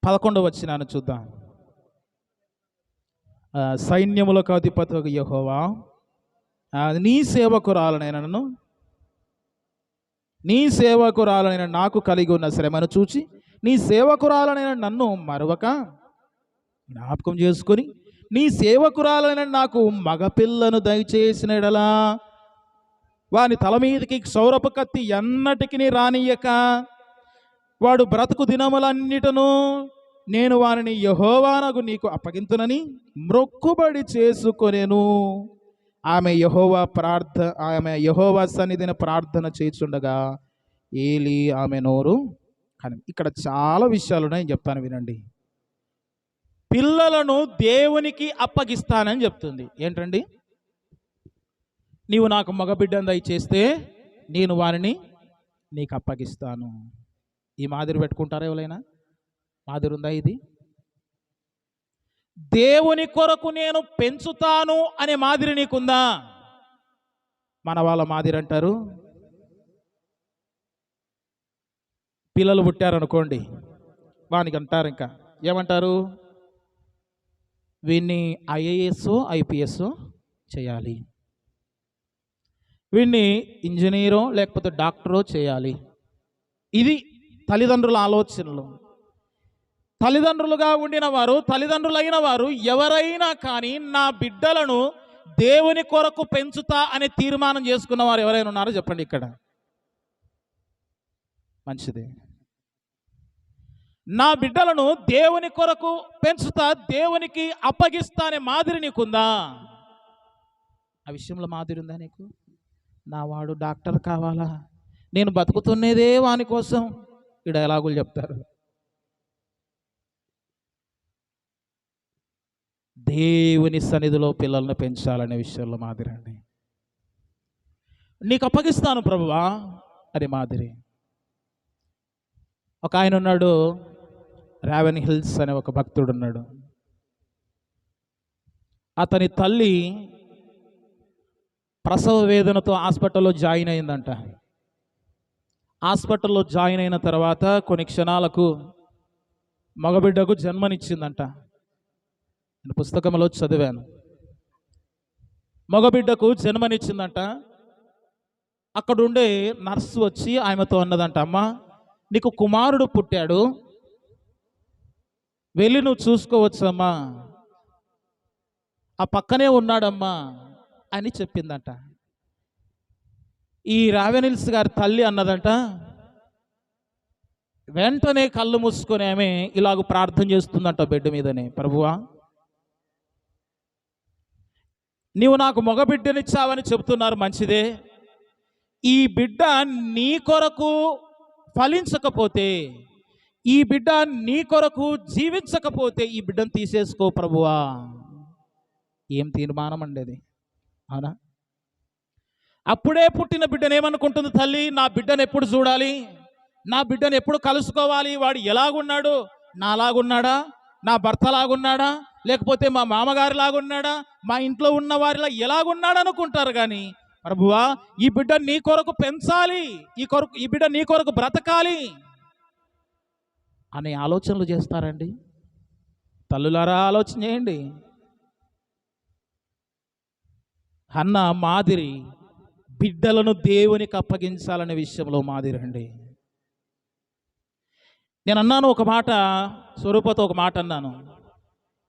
11వ వచనాన్ని చూద్దాం. సైన్యములకు అధిపతి యెహోవా, నీ సేవకురాలనైన నాకు కలిగి ఉన్న శ్రమను చూచి నీ సేవకురాలనైన నన్ను మరవక జ్ఞాపకం చేసుకొని నీ సేవకురాలైన నాకు మగపిల్లను దయచేసిన ఎడలా వాని తల మీదకి క్షౌరపు కత్తి ఎన్నటికి రానియక వాడు బ్రతుకు దినములన్నిటను నేను వారిని యెహోవానగు నీకు అప్పగింతునని మ్రొక్కుబడి చేసుకొనెను. ఆమె యెహోవా సన్నిధిని ప్రార్థన చేస్తుండగా ఏలీ ఆమె నోరు కానీ. ఇక్కడ చాలా విషయాలు ఉన్నాయి, చెప్తాను వినండి. పిల్లలను దేవునికి అప్పగిస్తానని చెప్తుంది. ఏంటండి? నీవు నాకు మగబిడ్డను దయచేస్తే నేను వారిని నీకు అప్పగిస్తాను. ఈ మాదిరి పెట్టుకుంటారా ఎవరైనా? మాదిరి ఉందా ఇది? దేవుని కొరకు నేను పెంచుతాను అనే మాదిరి నీకుందా? మన వాళ్ళ మాదిరి అంటారు. పిల్లలు పుట్టారనుకోండి, వానికి అంటారు ఇంకా ఏమంటారు, వీడిని ఐఏఎస్ ఐపీఎస్ చేయాలి, వీడిని ఇంజనీరో లేకపోతే డాక్టరో చేయాలి. ఇది తల్లిదండ్రుల ఆలోచనలు. తల్లిదండ్రులుగా ఉండిన వారు, తల్లిదండ్రులైన వారు ఎవరైనా కానీ నా బిడ్డలను దేవుని కొరకు పెంచుతా అనే తీర్మానం చేసుకున్న వారు ఎవరైనా ఉన్నారో చెప్పండి ఇక్కడ. మంచిది. నా బిడ్డలను దేవుని కొరకు పెంచుతా, దేవునికి అప్పగిస్తా అనే మాదిరి నీకుందా? ఆ విషయంలో మాదిరి ఉందా నీకు? నా వాడు డాక్టర్ కావాలా, నేను బతుకుతున్నదే వాని కోసం. ఇక్కడ ఎలాగో చెప్తారు. దేవుని సన్నిధిలో పిల్లల్ని పెంచాలనే విషయంలో మాదిరి అండి. నీకు అప్పగిస్తాను ప్రభువా అని మాదిరి. ఒక ఆయన ఉన్నాడు, రావెన్ హిల్స్ అనే ఒక భక్తుడు ఉన్నాడు. అతని తల్లి ప్రసవ వేదనతో హాస్పిటల్లో జాయిన్ అయిందంట. హాస్పిటల్లో జాయిన్ అయిన తర్వాత కొన్ని క్షణాలకు మగబిడ్డకు జన్మనిచ్చిందంట. నేను పుస్తకంలో చదివాను. మగబిడ్డకు జన్మనిచ్చిందంట. అక్కడుండే నర్సు వచ్చి ఆమెతో అన్నదంట, అమ్మా నీకు కుమారుడు పుట్టాడు, వెళ్ళి నువ్వు చూసుకోవచ్చమ్మా, ఆ పక్కనే ఉన్నాడమ్మా అని చెప్పిందంట. ఈ రావెనిల్స్ గారి తల్లి అన్నదంట, వెంటనే కళ్ళు మూసుకొని ఆమె ఇలాగ ప్రార్థన చేస్తుందంట బెడ్ మీదనే, ప్రభువా నీవు నాకు మగ బిడ్డనిచ్చావని చెబుతున్నారు, మంచిదే. ఈ బిడ్డ నీ కొరకు ఫలించకపోతే, ఈ బిడ్డ నీ కొరకు జీవించకపోతే ఈ బిడ్డను తీసేసుకో ప్రభువా. ఏం తీర్మానం అండి అది, అవునా? అప్పుడే పుట్టిన బిడ్డను ఏమనుకుంటుంది తల్లి, నా బిడ్డను ఎప్పుడు చూడాలి, నా బిడ్డను ఎప్పుడు కలుసుకోవాలి, వాడు ఎలాగున్నాడు, నాలాగున్నాడా, నా భర్త లాగున్నాడా, లేకపోతే మా మామగారి లాగున్నాడా, మా ఇంట్లో ఉన్న వారిలా ఎలాగున్నాడు అనుకుంటారు. కానీ ప్రభువా ఈ బిడ్డ నీ కొరకు పెంచాలి, ఈ బిడ్డ నీ కొరకు బ్రతకాలి అనే ఆలోచనలు చేస్తారండి. తల్లులారా ఆలోచన చేయండి. హన్న మాదిరి బిడ్డలను దేవునికి అప్పగించాలనే విషయంలో మాదిరి అండి. నేను అన్నాను ఒక మాట, స్వరూపతో ఒక మాట అన్నాను,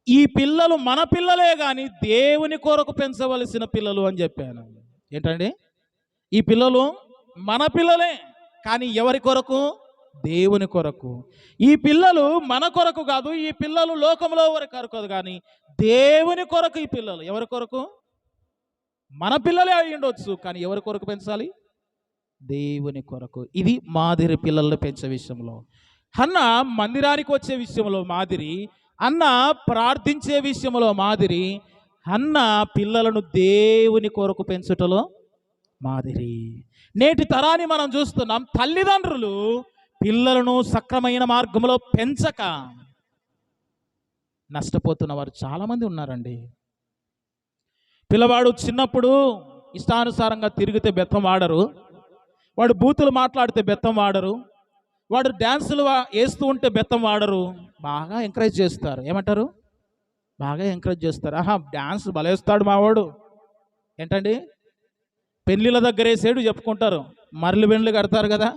ఈ పిల్లలు మన పిల్లలే కానీ దేవుని కొరకు పెంచవలసిన పిల్లలు అని చెప్పాను. ఏంటండి, ఈ పిల్లలు మన పిల్లలే కానీ ఎవరి కొరకు? దేవుని కొరకు. ఈ పిల్లలు మన కొరకు కాదు, ఈ పిల్లలు లోకంలో ఎవరి కొరకు కానీ దేవుని కొరకు. ఈ పిల్లలు ఎవరి కొరకు? మన పిల్లలే అయి ఉండొచ్చు కానీ ఎవరి కొరకు పెంచాలి? దేవుని కొరకు. ఇది మాదిరి పిల్లల్ని పెంచే విషయంలో. అన్న మందిరానికి వచ్చే విషయంలో మాదిరి, అన్న ప్రార్థించే విషయంలో మాదిరి, అన్న పిల్లలను దేవుని కొరకు పెంచుటలో మాదిరి. నేటి తరాన్ని మనం చూస్తున్నాం, తల్లిదండ్రులు పిల్లలను సక్రమైన మార్గంలో పెంచక నష్టపోతున్న వారు చాలామంది ఉన్నారండి. పిల్లవాడు చిన్నప్పుడు ఇష్టానుసారంగా తిరిగితే బెత్తం వాడరు, వాడు బూతులు మాట్లాడితే బెత్తం వాడరు, వాడు డ్యాన్సులు వేస్తూ ఉంటే బెత్తం వాడరు, బాగా ఎంకరేజ్ చేస్తారు. ఏమంటారు? బాగా ఎంకరేజ్ చేస్తారు. ఆహా డ్యాన్స్ బలేస్తాడు మావాడు. ఏంటండి, పెళ్ళిళ్ళ దగ్గర వేసేడు చెప్పుకుంటారు, మరలు బెండ్లు కడతారు కదా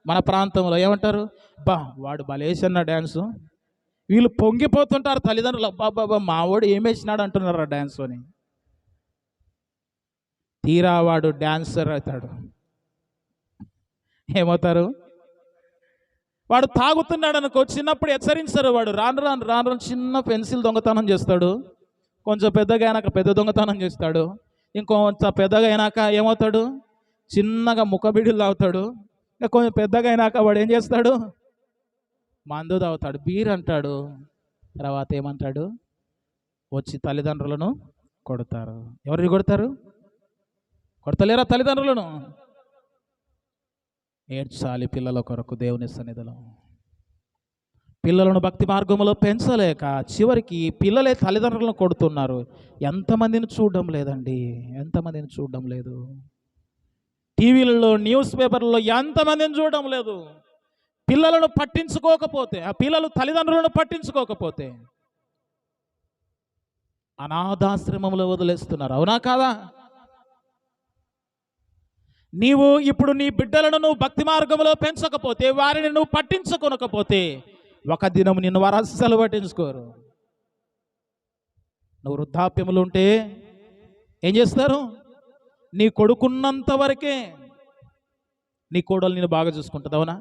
మన ప్రాంతంలో, ఏమంటారు? బా వాడు బలేసన్న డ్యాన్సు. వీళ్ళు పొంగిపోతుంటారు తల్లిదండ్రులు, అబ్బాబ్బా మావాడు ఏం వేసినాడు అంటున్నారు ఆ డ్యాన్స్ అని. తీరా వాడు డ్యాన్సర్ అవుతాడు, ఏమవుతారు? వాడు తాగుతున్నాడు అనుకో, చిన్నప్పుడు హెచ్చరించారు, వాడు రాను రాను రాను రాను చిన్న పెన్సిల్ దొంగతనం చేస్తాడు, కొంచెం పెద్దగా అయినాక పెద్ద దొంగతనం చేస్తాడు, ఇంకొంచెం పెద్దగా అయినాక ఏమవుతాడు? చిన్నగా ముఖబిడిలు తాగుతాడు, ఇంకా కొంచెం పెద్దగా అయినాక వాడు ఏం చేస్తాడు? మందు తాగుతాడు, బీర్ అంటాడు. తర్వాత ఏమంటాడు? వచ్చి తల్లిదండ్రులను కొడతారు. ఎవరిని కొడతారు? కొడతలేరా తల్లిదండ్రులను? ఏడ్చాలి పిల్లల కొరకు దేవుని సన్నిధిలో. పిల్లలను భక్తి మార్గంలో పెంచలేక చివరికి పిల్లలే తల్లిదండ్రులను కొడుతున్నారు. ఎంతమందిని చూడడం లేదండి, ఎంతమందిని చూడడం లేదు. టీవీలలో, న్యూస్ పేపర్లలో ఎంతమందిని చూడడం లేదు. పిల్లలను పట్టించుకోకపోతే, ఆ పిల్లలు తల్లిదండ్రులను పట్టించుకోకపోతే అనాథాశ్రమంలో వదిలేస్తున్నారు. అవునా కాదా? నీవు ఇప్పుడు నీ బిడ్డలను నువ్వు భక్తి మార్గంలో పెంచకపోతే, వారిని నువ్వు పట్టించుకొనకపోతే, ఒక దినం నిన్ను వారు అస్సలు పట్టించుకోరు. నువ్వు వృద్ధాప్యములు ఉంటే ఏం చేస్తారు? నీ కొడుకున్నంత వరకే నీ కోడలు నేను బాగా చూసుకుంటుంది. అవునా?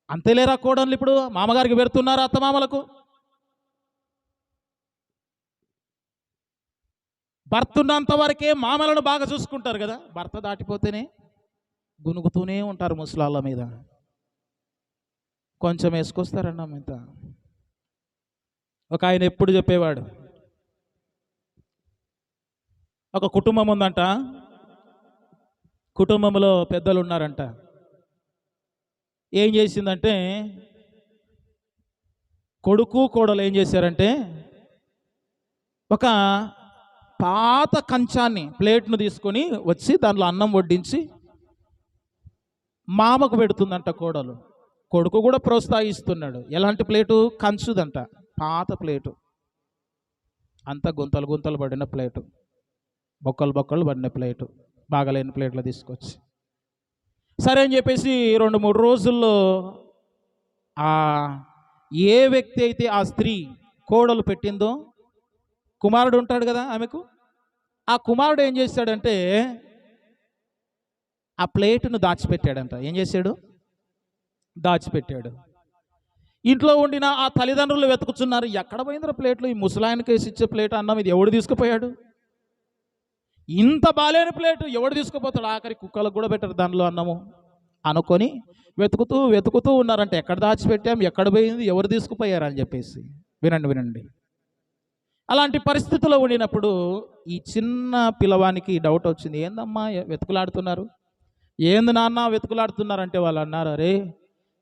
అంతేలేరా కోడళ్ళు ఇప్పుడు మామగారికి పెడుతున్నారు అత్తమామలకు. భర్త ఉన్నంత వరకే మామలను బాగా చూసుకుంటారు కదా. భర్త దాటిపోతేనే గునుగుతూనే ఉంటారు ముసలాళ్ళ మీద. కొంచెం వేసుకొస్తారన్న ఇంత. ఒక ఆయన ఎప్పుడు చెప్పేవాడు, ఒక కుటుంబం ఉందంట, కుటుంబంలో పెద్దలు ఉన్నారంట. ఏం చేసిందంటే, కొడుకు కోడలు ఏం చేశారంటే, ఒక పాత కంచాన్ని, ప్లేట్ను తీసుకొని వచ్చి దాంట్లో అన్నం వడ్డించి మామకు పెడుతుందంట కోడలు. కొడుకు కూడా ప్రోత్సహిస్తున్నాడు. ఎలాంటి ప్లేటు? కంచుదంట, పాత ప్లేటు, అంత గుంతలు గుంతలు పడిన ప్లేటు, బొక్కలు బొక్కలు పడిన ప్లేటు, బాగలేని ప్లేట్లో తీసుకొచ్చి సరే అని చెప్పేసి 2-3 రోజుల్లో ఆ ఏ వ్యక్తి అయితే ఆ స్త్రీ కోడలు పెట్టిందో, కుమారుడు ఉంటాడు కదా ఆమెకు, ఆ కుమారుడు ఏం చేశాడంటే ఆ ప్లేటును దాచిపెట్టాడంట. ఏం చేశాడు? దాచిపెట్టాడు. ఇంట్లో ఉండిన ఆ తల్లిదండ్రులు వెతుకుతున్నారు, ఎక్కడ పోయిందిరా ప్లేట్లు, ఈ ముసలాయనకి వేసి ఇచ్చే ప్లేట్ అన్నం ఇది ఎవడు తీసుకుపోయాడు? ఇంత బాలేని ప్లేటు ఎవడు తీసుకుపోతాడు? ఆఖరి కుక్కలకు కూడా పెట్టారు దానిలో అన్నము అనుకొని వెతుకుతూ వెతుకుతూ ఉన్నారంటే, ఎక్కడ దాచిపెట్టాం, ఎక్కడ పోయింది, ఎవరు తీసుకుపోయారు అని చెప్పేసి. వినండి వినండి. అలాంటి పరిస్థితుల్లో ఉండినప్పుడు ఈ చిన్న పిల్లవానికి డౌట్ వచ్చింది. ఏందమ్మా వెతుకులాడుతున్నారు? ఏంది నాన్న వెతుకులాడుతున్నారంటే వాళ్ళు అన్నారు, అరే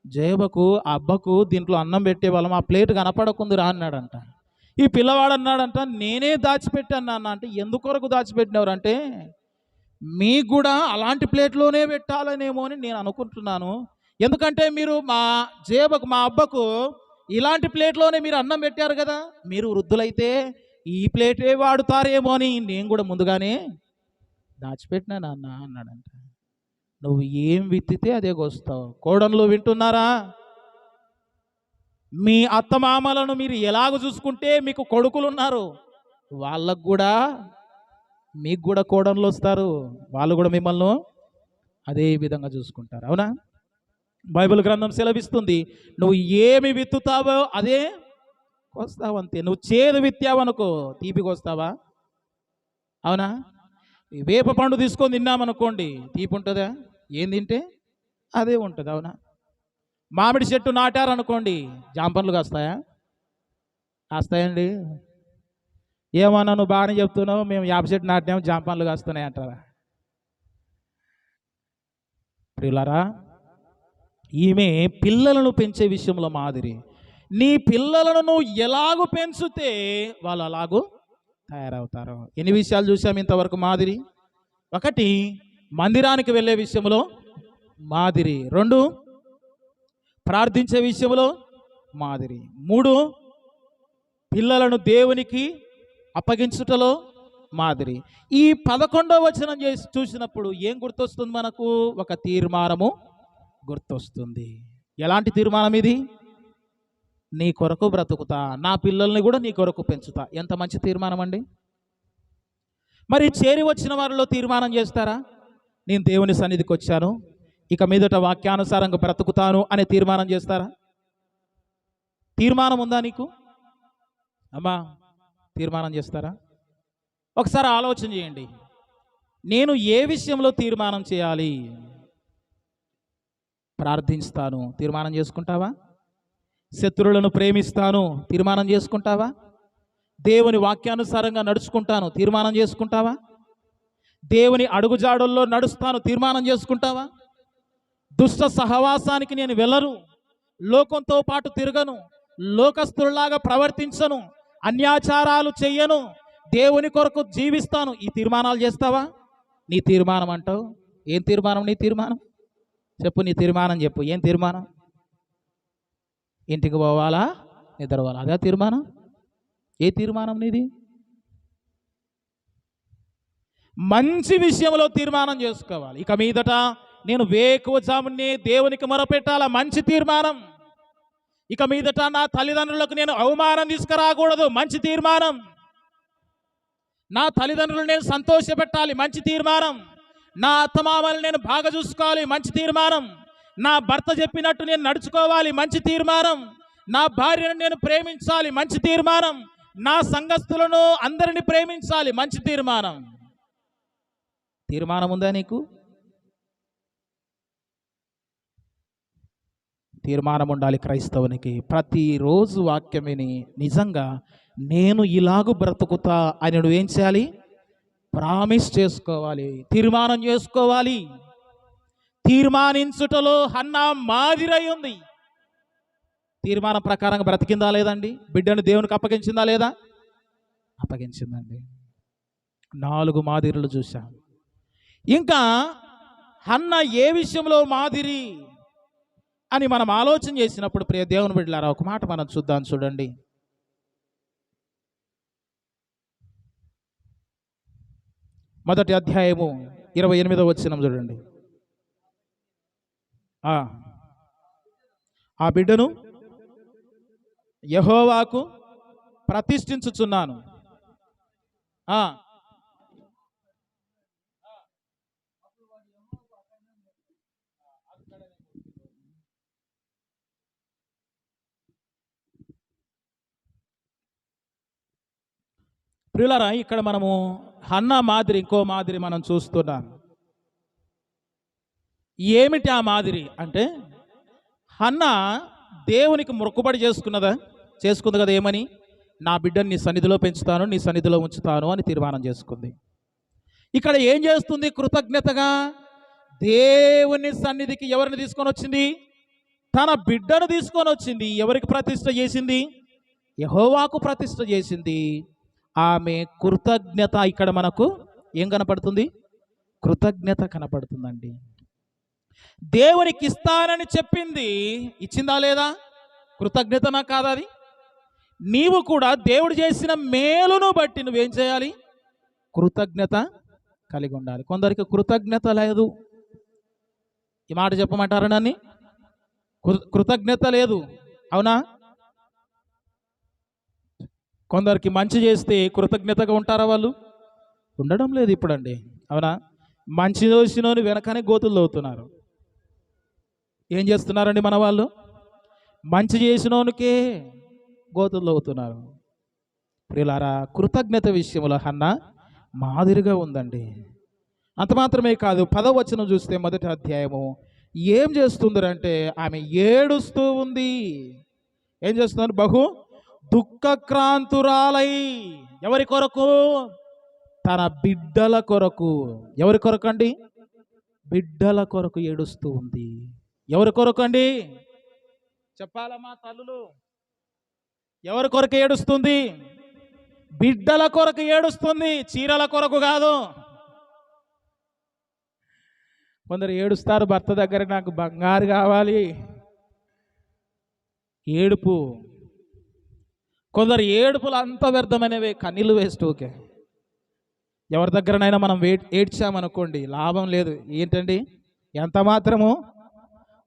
జేబకు ఆ అబ్బకు దీంట్లో అన్నం పెట్టే వాళ్ళం, ఆ ప్లేట్ కనపడకుందిరా అన్నాడంట. ఈ పిల్లవాడు అన్నాడంట, నేనే దాచిపెట్టాను నాన్న. అంటే ఎందుకొరకు దాచిపెట్టినవారు అంటే, మీకు కూడా అలాంటి ప్లేట్లోనే పెట్టాలనేమో అని నేను అనుకుంటున్నాను. ఎందుకంటే మీరు మా జేబకు, మా అబ్బకు ఇలాంటి ప్లేట్లోనే మీరు అన్నం పెట్టారు కదా, మీరు వృద్ధులైతే ఈ ప్లేటే వాడుతారేమో అని నేను కూడా ముందుగానే దాచిపెట్టినా నాన్న అన్నాడంట. నువ్వు ఏం విత్తితే అదే కోస్తావు. కోడన్లు వింటున్నారా? మీ అత్తమామలను మీరు ఎలాగ చూసుకుంటే మీకు కొడుకులు ఉన్నారు, వాళ్ళకు కూడా మీకు కూడా కోడన్లు వస్తారు, వాళ్ళు కూడా మిమ్మల్ని అదే విధంగా చూసుకుంటారు. అవునా? బైబిల్ గ్రంథం సెలవిస్తుంది, నువ్వు ఏమి విత్తుతావో అదే కోస్తావు అంతే. నువ్వు చేదు విత్తావనుకో తీపికి వస్తావా? అవునా? వేప పండు తీసుకొని తిన్నామనుకోండి, తీపి ఉంటుందా? ఏం తింటే అదే ఉంటుంది. అవునా? మామిడి చెట్టు నాటారనుకోండి, జామ పండ్లు కాస్తాయా? కాస్తాయండి? ఏమన్నా నువ్వు బాగానే చెప్తున్నావు, మేము యాప చెట్టు నాటినాము జామ పండ్లు కాస్తున్నాయి అంటారా? ప్రియులారా, ఈమె పిల్లలను పెంచే విషయంలో మాదిరి. నీ పిల్లలను నువ్వు ఎలాగూ పెంచితే వాళ్ళు అలాగూ తయారవుతారు. ఎన్ని విషయాలు చూసాము ఇంతవరకు మాదిరి? 1, మందిరానికి వెళ్ళే విషయంలో మాదిరి. 2, ప్రార్థించే విషయంలో మాదిరి. 3, పిల్లలను దేవునికి అప్పగించుటలో మాదిరి. ఈ 11వ వచనం చూసినప్పుడు ఏం గుర్తొస్తుంది మనకు? ఒక తీర్మానము గుర్తొస్తుంది. ఎలాంటి తీర్మానం ఇది? నీ కొరకు బ్రతుకుతా, నా పిల్లల్ని కూడా నీ కొరకు పెంచుతా. ఎంత మంచి తీర్మానం అండి. మరి చేరి వచ్చిన వారిలో తీర్మానం చేస్తారా? నేను దేవుని సన్నిధికి వచ్చాను, ఇక మీదట వాక్యానుసారంగా బ్రతుకుతాను అనే తీర్మానం చేస్తారా? తీర్మానం ఉందా నీకు? అమ్మా, తీర్మానం చేస్తారా? ఒకసారి ఆలోచన చేయండి. నేను ఏ విషయంలో తీర్మానం చేయాలి? ప్రార్థిస్తాను, తీర్మానం చేసుకుంటావా? శత్రువులను ప్రేమిస్తాను, తీర్మానం చేసుకుంటావా? దేవుని వాక్యానుసారంగా నడుచుకుంటాను, తీర్మానం చేసుకుంటావా? దేవుని అడుగుజాడల్లో నడుస్తాను, తీర్మానం చేసుకుంటావా? దుష్ట సహవాసానికి నేను వెళ్ళను, లోకంతో పాటు తిరగను, లోకస్తుల్లాగా ప్రవర్తించను, అన్యాచారాలు చెయ్యను, దేవుని కొరకు జీవిస్తాను, ఈ తీర్మానాలు చేస్తావా? నీ తీర్మానం అంటావు ఏం తీర్మానం నీ తీర్మానం? చెప్పు, నీ తీర్మానం చెప్పు. ఏం తీర్మానం? ఇంటికి పోవాలా, నిద్రపోవాలా? అదే తీర్మానం? ఏ తీర్మానం నీది? మంచి విషయంలో తీర్మానం చేసుకోవాలి. ఇక మీదట నేను వేకువజామునే దేవునికి మొరపెట్టాలా, మంచి తీర్మానం. ఇక మీదట నా తల్లిదండ్రులకు నేను అవమానం తీసుకురాకూడదు, మంచి తీర్మానం. నా తల్లిదండ్రులను నేను సంతోషపెట్టాలి, మంచి తీర్మానం. నా అత్తమామల్ని నేను బాగా చూసుకోవాలి, మంచి తీర్మానం. నా భర్త చెప్పినట్టు నేను నడుచుకోవాలి, మంచి తీర్మానం. నా భార్యను నేను ప్రేమించాలి, మంచి తీర్మానం. నా సంఘస్థులను అందరిని ప్రేమించాలి, మంచి తీర్మానం. తీర్మానం ఉందా నీకు? తీర్మానం ఉండాలి క్రైస్తవునికి. ప్రతిరోజు వాక్యం విని నిజంగా నేను ఇలాగూ బ్రతుకుతా అని నువ్వేం చేయాలి? ప్రామిస్ చేసుకోవాలి, తీర్మానం చేసుకోవాలి. తీర్మానించుటలో హన్నా మాదిరై ఉంది. తీర్మానం ప్రకారంగా బ్రతికిందా లేదండి? బిడ్డను దేవునికి అప్పగించిందా లేదా? అప్పగించిందండి. 4 మాదిరులు చూశాం. ఇంకా హన్నా ఏ విషయంలో మాదిరి అని మనం ఆలోచన చేసినప్పుడు ప్రియ దేవుని బిడ్డలారా, ఒక మాట మనం చూద్దాం. చూడండి, మొదటి అధ్యాయము 28వ వచనం చూడండి. ఆ బిడ్డను యెహోవాకు ప్రతిష్ఠించుచున్నాను. ప్రియులారా, ఇక్కడ మనము హన్నా మాదిరి, ఇంకో మాదిరి మనం చూస్తున్నాం. ఏమిటి ఆ మాదిరి అంటే, హన్నా దేవునికి మొక్కుబడి చేసుకుంది కదా. ఏమని? నా బిడ్డని నీ సన్నిధిలో పెంచుతాను, నీ సన్నిధిలో ఉంచుతాను అని తీర్మానం చేసుకుంది. ఇక్కడ ఏం చేస్తుంది? కృతజ్ఞతగా దేవుని సన్నిధికి ఎవరిని తీసుకొని వచ్చింది? తన బిడ్డను తీసుకొని వచ్చింది. ఎవరికి ప్రతిష్ఠ చేసింది? యెహోవాకు ప్రతిష్ఠ చేసింది. ఆమె కృతజ్ఞత ఇక్కడ మనకు ఏం కనపడుతుంది? కృతజ్ఞత కనపడుతుందండి. దేవునికి ఇస్తానని చెప్పింది, ఇచ్చిందా లేదా? కృతజ్ఞతనా కాదా? అది నీవు కూడా దేవుడు చేసిన మేలును బట్టి నువ్వేం చేయాలి? కృతజ్ఞత కలిగి ఉండాలి. కొందరికి కృతజ్ఞత లేదు. ఈ మాట చెప్పమంటారా నన్ను? కృతజ్ఞత లేదు, అవునా? కొందరికి మంచి చేస్తే కృతజ్ఞతగా ఉంటారా? వాళ్ళు ఉండడం లేదు ఇప్పుడండి, అవునా? మంచి చేసినోని వెనకనే గోతులు తవ్వుతున్నారు. ఏం చేస్తున్నారండి మన వాళ్ళు? మంచి చేసినోనికే గోతులు తవ్వుతున్నారు. ప్రియులారా, కృతజ్ఞత విషయంలో హన్నా మాదిరిగా ఉందండి. అంత మాత్రమే కాదు, 10వ వచనం చూస్తే మొదటి అధ్యాయము ఏం చేస్తుందంటే ఆమె ఏడుస్తూ ఉంది. ఏం చేస్తున్నారు? బహు దుఃఖక్రాంతురాలై. ఎవరి కొరకు? తన బిడ్డల కొరకు. ఎవరి కొరకు అండి? బిడ్డల కొరకు ఏడుస్తూ ఉంది. ఎవరి కొరకు అండి? చెప్పాలమ్మా తల్లులు, ఎవరి కొరకు ఏడుస్తుంది? బిడ్డల కొరకు ఏడుస్తుంది, చీరల కొరకు కాదు. కొందరు ఏడుస్తారు భర్త దగ్గర, నాకు బంగారు కావాలి, ఏడుపు. కొందరు ఏడుపులు అంత వ్యర్థమైనవే, కన్నీళ్ళు వేస్ట్. ఓకే, ఎవరి దగ్గరనైనా మనం ఏడ్చామనుకోండి, లాభం లేదు. ఏంటండి? ఎంత మాత్రము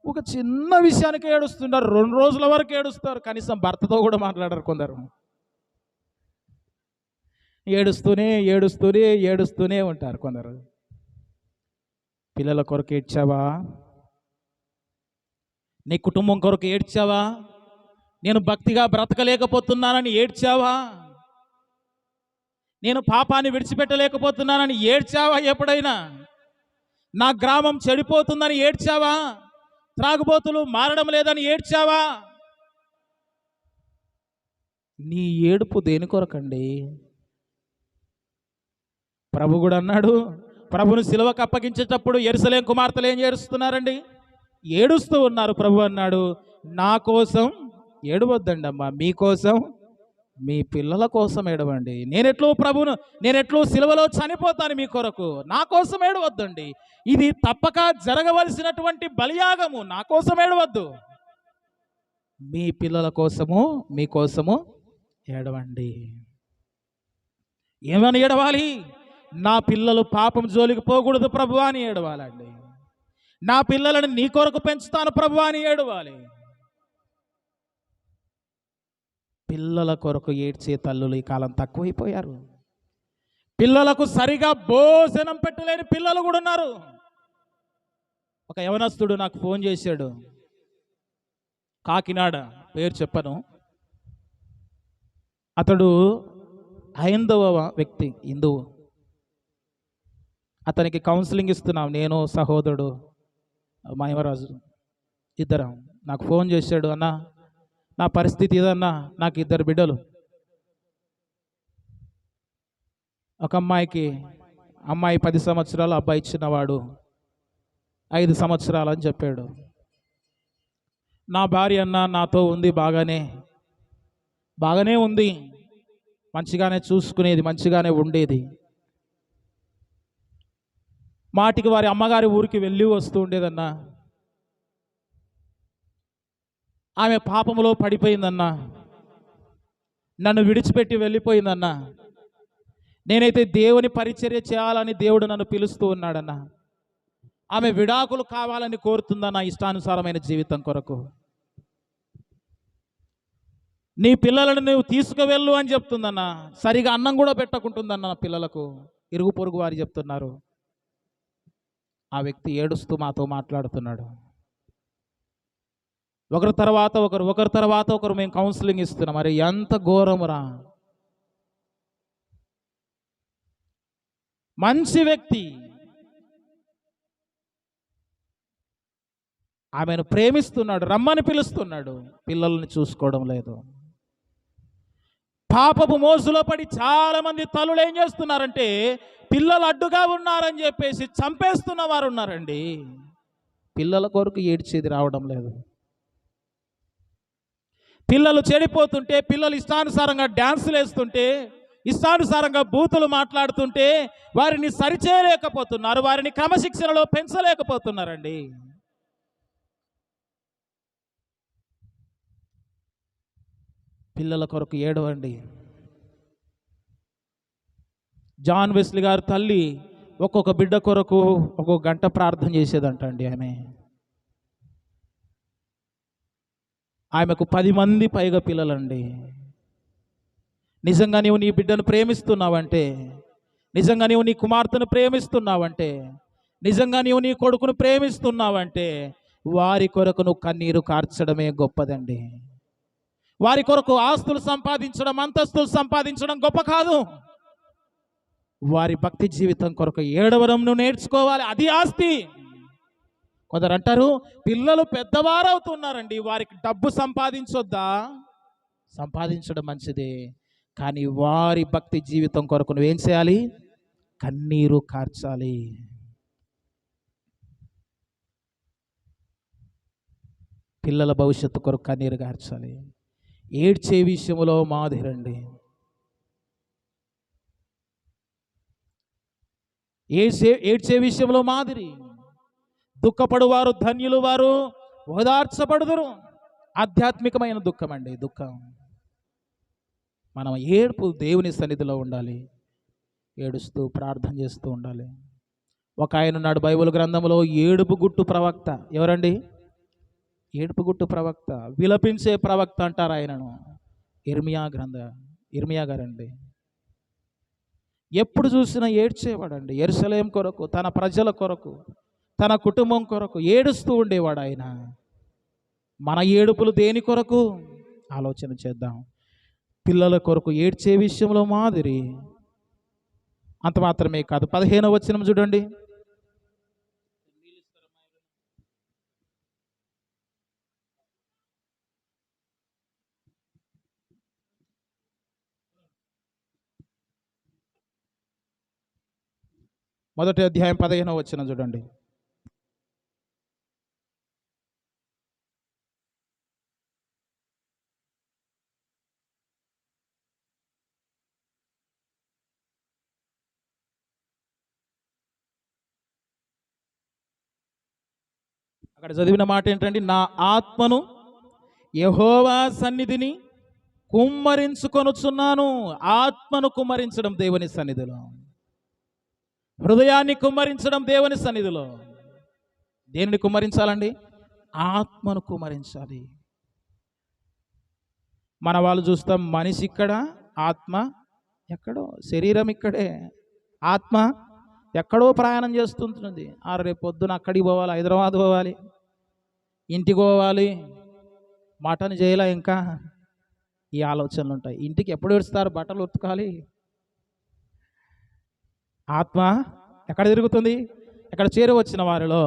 ఒక చిన్న విషయానికి ఏడుస్తున్నారు, 2 రోజుల వరకు ఏడుస్తారు, కనీసం భర్తతో కూడా మాట్లాడరు. కొందరు ఏడుస్తూనే ఉంటారు. కొందరు పిల్లల కొరకు ఏడ్చావా? నీ కుటుంబం కొరకు ఏడ్చావా? నేను భక్తిగా బ్రతకలేకపోతున్నానని ఏడ్చావా? నేను పాపాన్ని విడిచిపెట్టలేకపోతున్నానని ఏడ్చావా? ఎప్పుడైనా నా గ్రామం చెడిపోతుందని ఏడ్చావా? త్రాగుబోతులు మారడం లేదని ఏడ్చావా? నీ ఏడుపు దేని కొరకండి? ప్రభు కూడా అన్నాడు, ప్రభుని సిలువకు అప్పగించేటప్పుడు యెరూషలేము కుమార్తెలు ఏం ఏడుస్తున్నారండి? ఏడుస్తూ ఉన్నారు. ప్రభు అన్నాడు, నా కోసం ఏడవద్దండి అమ్మా, మీకోసం మీ పిల్లల కోసం ఏడవండి. నేనెట్లో సిలువలో చనిపోతాను మీ కొరకు, నా కోసం ఏడవద్దండి. ఇది తప్పక జరగవలసినటువంటి బలియాగము, నా కోసం ఏడవద్దు. మీ పిల్లల కోసము, మీకోసము ఏడవండి. ఏమని ఏడవాలి? నా పిల్లలు పాపం జోలికి పోకూడదు ప్రభువా అని ఏడవాలండి. నా పిల్లలను నీ కొరకు పెంచుతాను ప్రభువా అని ఏడవాలి. పిల్లల కొరకు ఏడ్చే తల్లులు ఈ కాలం తక్కువైపోయారు. పిల్లలకు సరిగా భోజనం పెట్టలేని పిల్లలు కూడా ఉన్నారు. ఒక యవనస్తుడు నాకు ఫోన్ చేశాడు, కాకినాడ, పేరు చెప్పను. అతడు హైందవ వ్యక్తి, హిందువు. అతనికి కౌన్సిలింగ్ ఇస్తున్నాం, నేను సహోదరుడు మహిమరాజు ఇద్దరం. నాకు ఫోన్ చేశాడు, అన్న నా పరిస్థితి ఇదన్నా, నాకు 2 బిడ్డలు. ఒక అమ్మాయి 10 సంవత్సరాలు, అబ్బాయి ఇచ్చినవాడు 5 సంవత్సరాలు అని చెప్పాడు. నా భార్య అన్న నాతో ఉంది, బాగానే ఉంది, మంచిగానే చూసుకునేది, మంచిగానే ఉండేది. మాటికి వారి అమ్మగారి ఊరికి వెళ్ళి వస్తూ ఉండేదన్నా. ఆమె పాపములో పడిపోయిందన్నా, నన్ను విడిచిపెట్టి వెళ్ళిపోయిందన్నా. నేనైతే దేవుని పరిచర్య చేయాలని దేవుడు నన్ను పిలుస్తూ ఉన్నాడన్నా. ఆమె విడాకులు కావాలని కోరుతుందన్న ఇష్టానుసారమైన జీవితం కొరకు. నీ పిల్లలను నువ్వు తీసుకువెళ్ళు అని చెప్తుందన్నా. సరిగా అన్నం కూడా పెట్టకుంటుందన్న పిల్లలకు. ఇరుగు పొరుగు వారు చెప్తున్నారు. ఆ వ్యక్తి ఏడుస్తూ మాతో మాట్లాడుతున్నాడు. ఒకరి తర్వాత ఒకరు మేము కౌన్సిలింగ్ ఇస్తున్నాం. మరి ఎంత ఘోరమురా! మంచి వ్యక్తి, ఆమెను ప్రేమిస్తున్నాడు, రమ్మని పిలుస్తున్నాడు, పిల్లల్ని చూసుకోవడం లేదు. పాపపు మోసులో పడి చాలా మంది తల్లులు ఏం చేస్తున్నారంటే, పిల్లలు అడ్డుగా ఉన్నారని చెప్పేసి చంపేస్తున్న వారు ఉన్నారండి. పిల్లల కొరకు ఏడ్చేది రావడం లేదు. పిల్లలు చెడిపోతుంటే, పిల్లలు ఇష్టానుసారంగా డ్యాన్సులు వేస్తుంటే, ఇష్టానుసారంగా బూతులు మాట్లాడుతుంటే వారిని సరిచేయలేకపోతున్నారు, వారిని క్రమశిక్షణలో పెంచలేకపోతున్నారండి. పిల్లల కొరకు ఏడవండి. జాన్ వెస్లీ గారు తల్లి ఒక్కొక్క బిడ్డ కొరకు ఒక్కొక్క గంట ప్రార్థన చేసేదంట అండి. ఆమెకు 10 మంది పైగా పిల్లలండి. నిజంగా నీవు నీ బిడ్డను ప్రేమిస్తున్నావంటే, నిజంగా నీవు నీ కుమార్తెను ప్రేమిస్తున్నావంటే, నిజంగా నీవు నీ కొడుకును ప్రేమిస్తున్నావంటే వారి కొరకు నువ్వు కన్నీరు కార్చడమే గొప్పదండి. వారి కొరకు ఆస్తులు సంపాదించడం, అంతస్తులు సంపాదించడం గొప్ప కాదు. వారి భక్తి జీవితం కొరకు ఏడవడం నువ్వు నేర్చుకోవాలి, అది ఆస్తి. కొందరు అంటారు, పిల్లలు పెద్దవారవుతున్నారండి, వారికి డబ్బు సంపాదించొద్దా? సంపాదించడం మంచిదే, కానీ వారి భక్తి జీవితం కొరకు నువ్వేం చేయాలి? కన్నీరు కార్చాలి. పిల్లల భవిష్యత్తు కొరకు కన్నీరు కార్చాలి. ఏడ్చే విషయంలో మాదిరండి. ఏడ్చే విషయంలో మాదిరి. దుఃఖపడువారు ధన్యులు, వారు ఓదార్చబడుదురు. ఆధ్యాత్మికమైన దుఃఖం అండి, దుఃఖం. మనం ఏడుపు దేవుని సన్నిధిలో ఉండాలి, ఏడుస్తూ ప్రార్థన చేస్తూ ఉండాలి. ఒక ఆయన ఉన్నాడు బైబిల్ గ్రంథంలో, ఏడుపు గుట్టు ప్రవక్త. ఎవరండి? ఏడుపు గుట్టు ప్రవక్త, విలపించే ప్రవక్త అంటారు ఆయనను. ఇర్మియా గారండి. ఎప్పుడు చూసినా ఏడ్చేవాడండి. యెరూషలేం కొరకు, తన ప్రజల కొరకు, తన కుటుంబం కొరకు ఏడుస్తూ ఉండేవాడు ఆయన. మన ఏడుపులు దేని కొరకు? ఆలోచన చేద్దాం. పిల్లల కొరకు ఏడ్చే విషయంలో మాదిరి. అంత మాత్రమే కాదు, 15వ వచనం చూడండి. మొదటి అధ్యాయం 15వ వచనం చూడండి. అక్కడ చదివిన మాట ఏంటంటే, నా ఆత్మను యెహోవా సన్నిధిని కుమ్మరించుకొనుచున్నాను. ఆత్మను కుమ్మరించడం దేవుని సన్నిధిలో, హృదయాన్ని కుమ్మరించడం దేవుని సన్నిధిలో. దేనిని కుమ్మరించాలండి? ఆత్మను కుమ్మరించాలి. మన వాళ్ళు చూస్తాం, మనిషి ఇక్కడ, ఆత్మ ఎక్కడో, శరీరం ఇక్కడే, ఆత్మ ఎక్కడో ప్రయాణం చేస్తుంటుంది. రేపు పొద్దున అక్కడికి పోవాలి, హైదరాబాద్ పోవాలి, ఇంటికి పోవాలి, మటన్ చేయలే, ఇంకా ఈ ఆలోచనలు ఉంటాయి. ఇంటికి ఎప్పుడు ఏడుస్తారు? బట్టలు ఉతకాలి. ఆత్మ ఎక్కడ తిరుగుతుంది? ఎక్కడ చేరువచ్చిన వారిలో.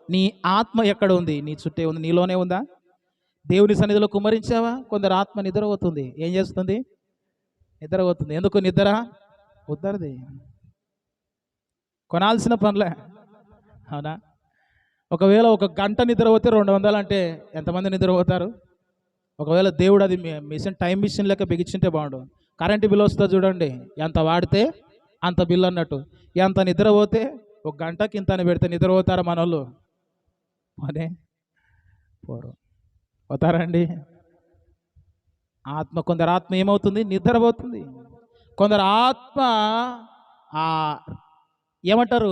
నీ ఆత్మ ఎక్కడ ఉంది? నీ చుట్టే ఉంది, నీలోనే ఉందా? దేవుని సన్నిధిలో కుమ్మరించావా? కొందరు ఆత్మ నిద్రపోతుంది. ఏం చేస్తుంది? నిద్రపోతుంది. ఎందుకు నిద్ర? ఉద్దరిది, కొనాల్సిన పనులే, అవునా? ఒకవేళ 1 గంట నిద్రపోతే 200 అంటే ఎంతమంది నిద్రపోతారు? ఒకవేళ దేవుడు అది మిషన్, టైం మిషన్ లెక్క బిగించింటే బాగుండు. కరెంటు బిల్ వస్తుంది చూడండి, ఎంత వాడితే అంత బిల్ అన్నట్టు. ఎంత నిద్రపోతే 1 గంటకి ఇంత అని పెడితే నిద్రపోతారా మనోళ్ళు? అనే పోరు, పోతారండి. ఆత్మ, కొందరు ఆత్మ ఏమవుతుంది? నిద్రపోతుంది. కొందరు ఆత్మ ఏమంటారు,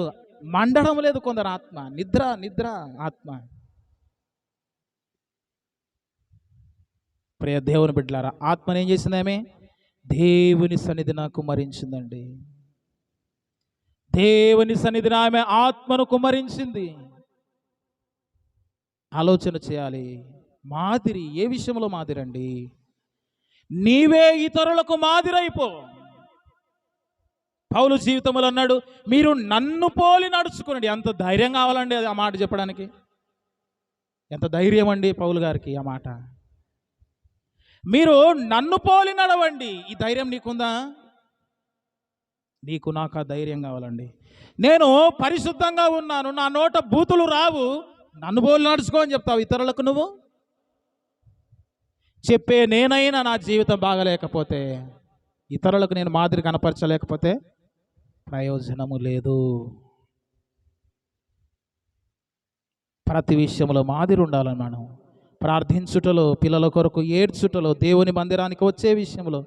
మండడం లేదు. కొందరు ఆత్మ నిద్ర ఆత్మ. ప్రియ దేవుని బిడ్డలారా, ఆత్మను ఏం చేసింది ఆమె? దేవుని సన్నిధి నాకు కుమ్మరించిందండి. దేవుని సన్నిధిని ఆమె ఆత్మను కుమ్మరించింది. ఆలోచన చేయాలి. మాదిరి ఏ విషయంలో మాదిరండి? నీవే ఇతరులకు మాదిరైపో. పౌలు జీవితంలో అన్నాడు, మీరు నన్ను పోలి నడుచుకోండి. ఎంత ధైర్యం కావాలండి ఆ మాట చెప్పడానికి? ఎంత ధైర్యం అండి పౌలు గారికి ఆ మాట. మీరు నన్ను పోలి నడవండి. ఈ ధైర్యం నీకుందా? నీకు నాకు ఆ ధైర్యం కావాలండి. నేను పరిశుద్ధంగా ఉన్నాను, నా నోట బూతులు రావు, నన్ను పోలి నడుచుకో అని చెప్తావు ఇతరులకు నువ్వు? చెప్పే నేనైనా నా జీవితం బాగలేకపోతే, ఇతరులకు నేను మాదిరి కనపరచలేకపోతే ప్రయోజనము లేదు. ప్రతి విషయంలో మాదిరి ఉండాలని మనం ప్రార్థించుటలో, పిల్లల కొరకు ఏడ్చుటలో, దేవుని మందిరానికి వచ్చే విషయంలో,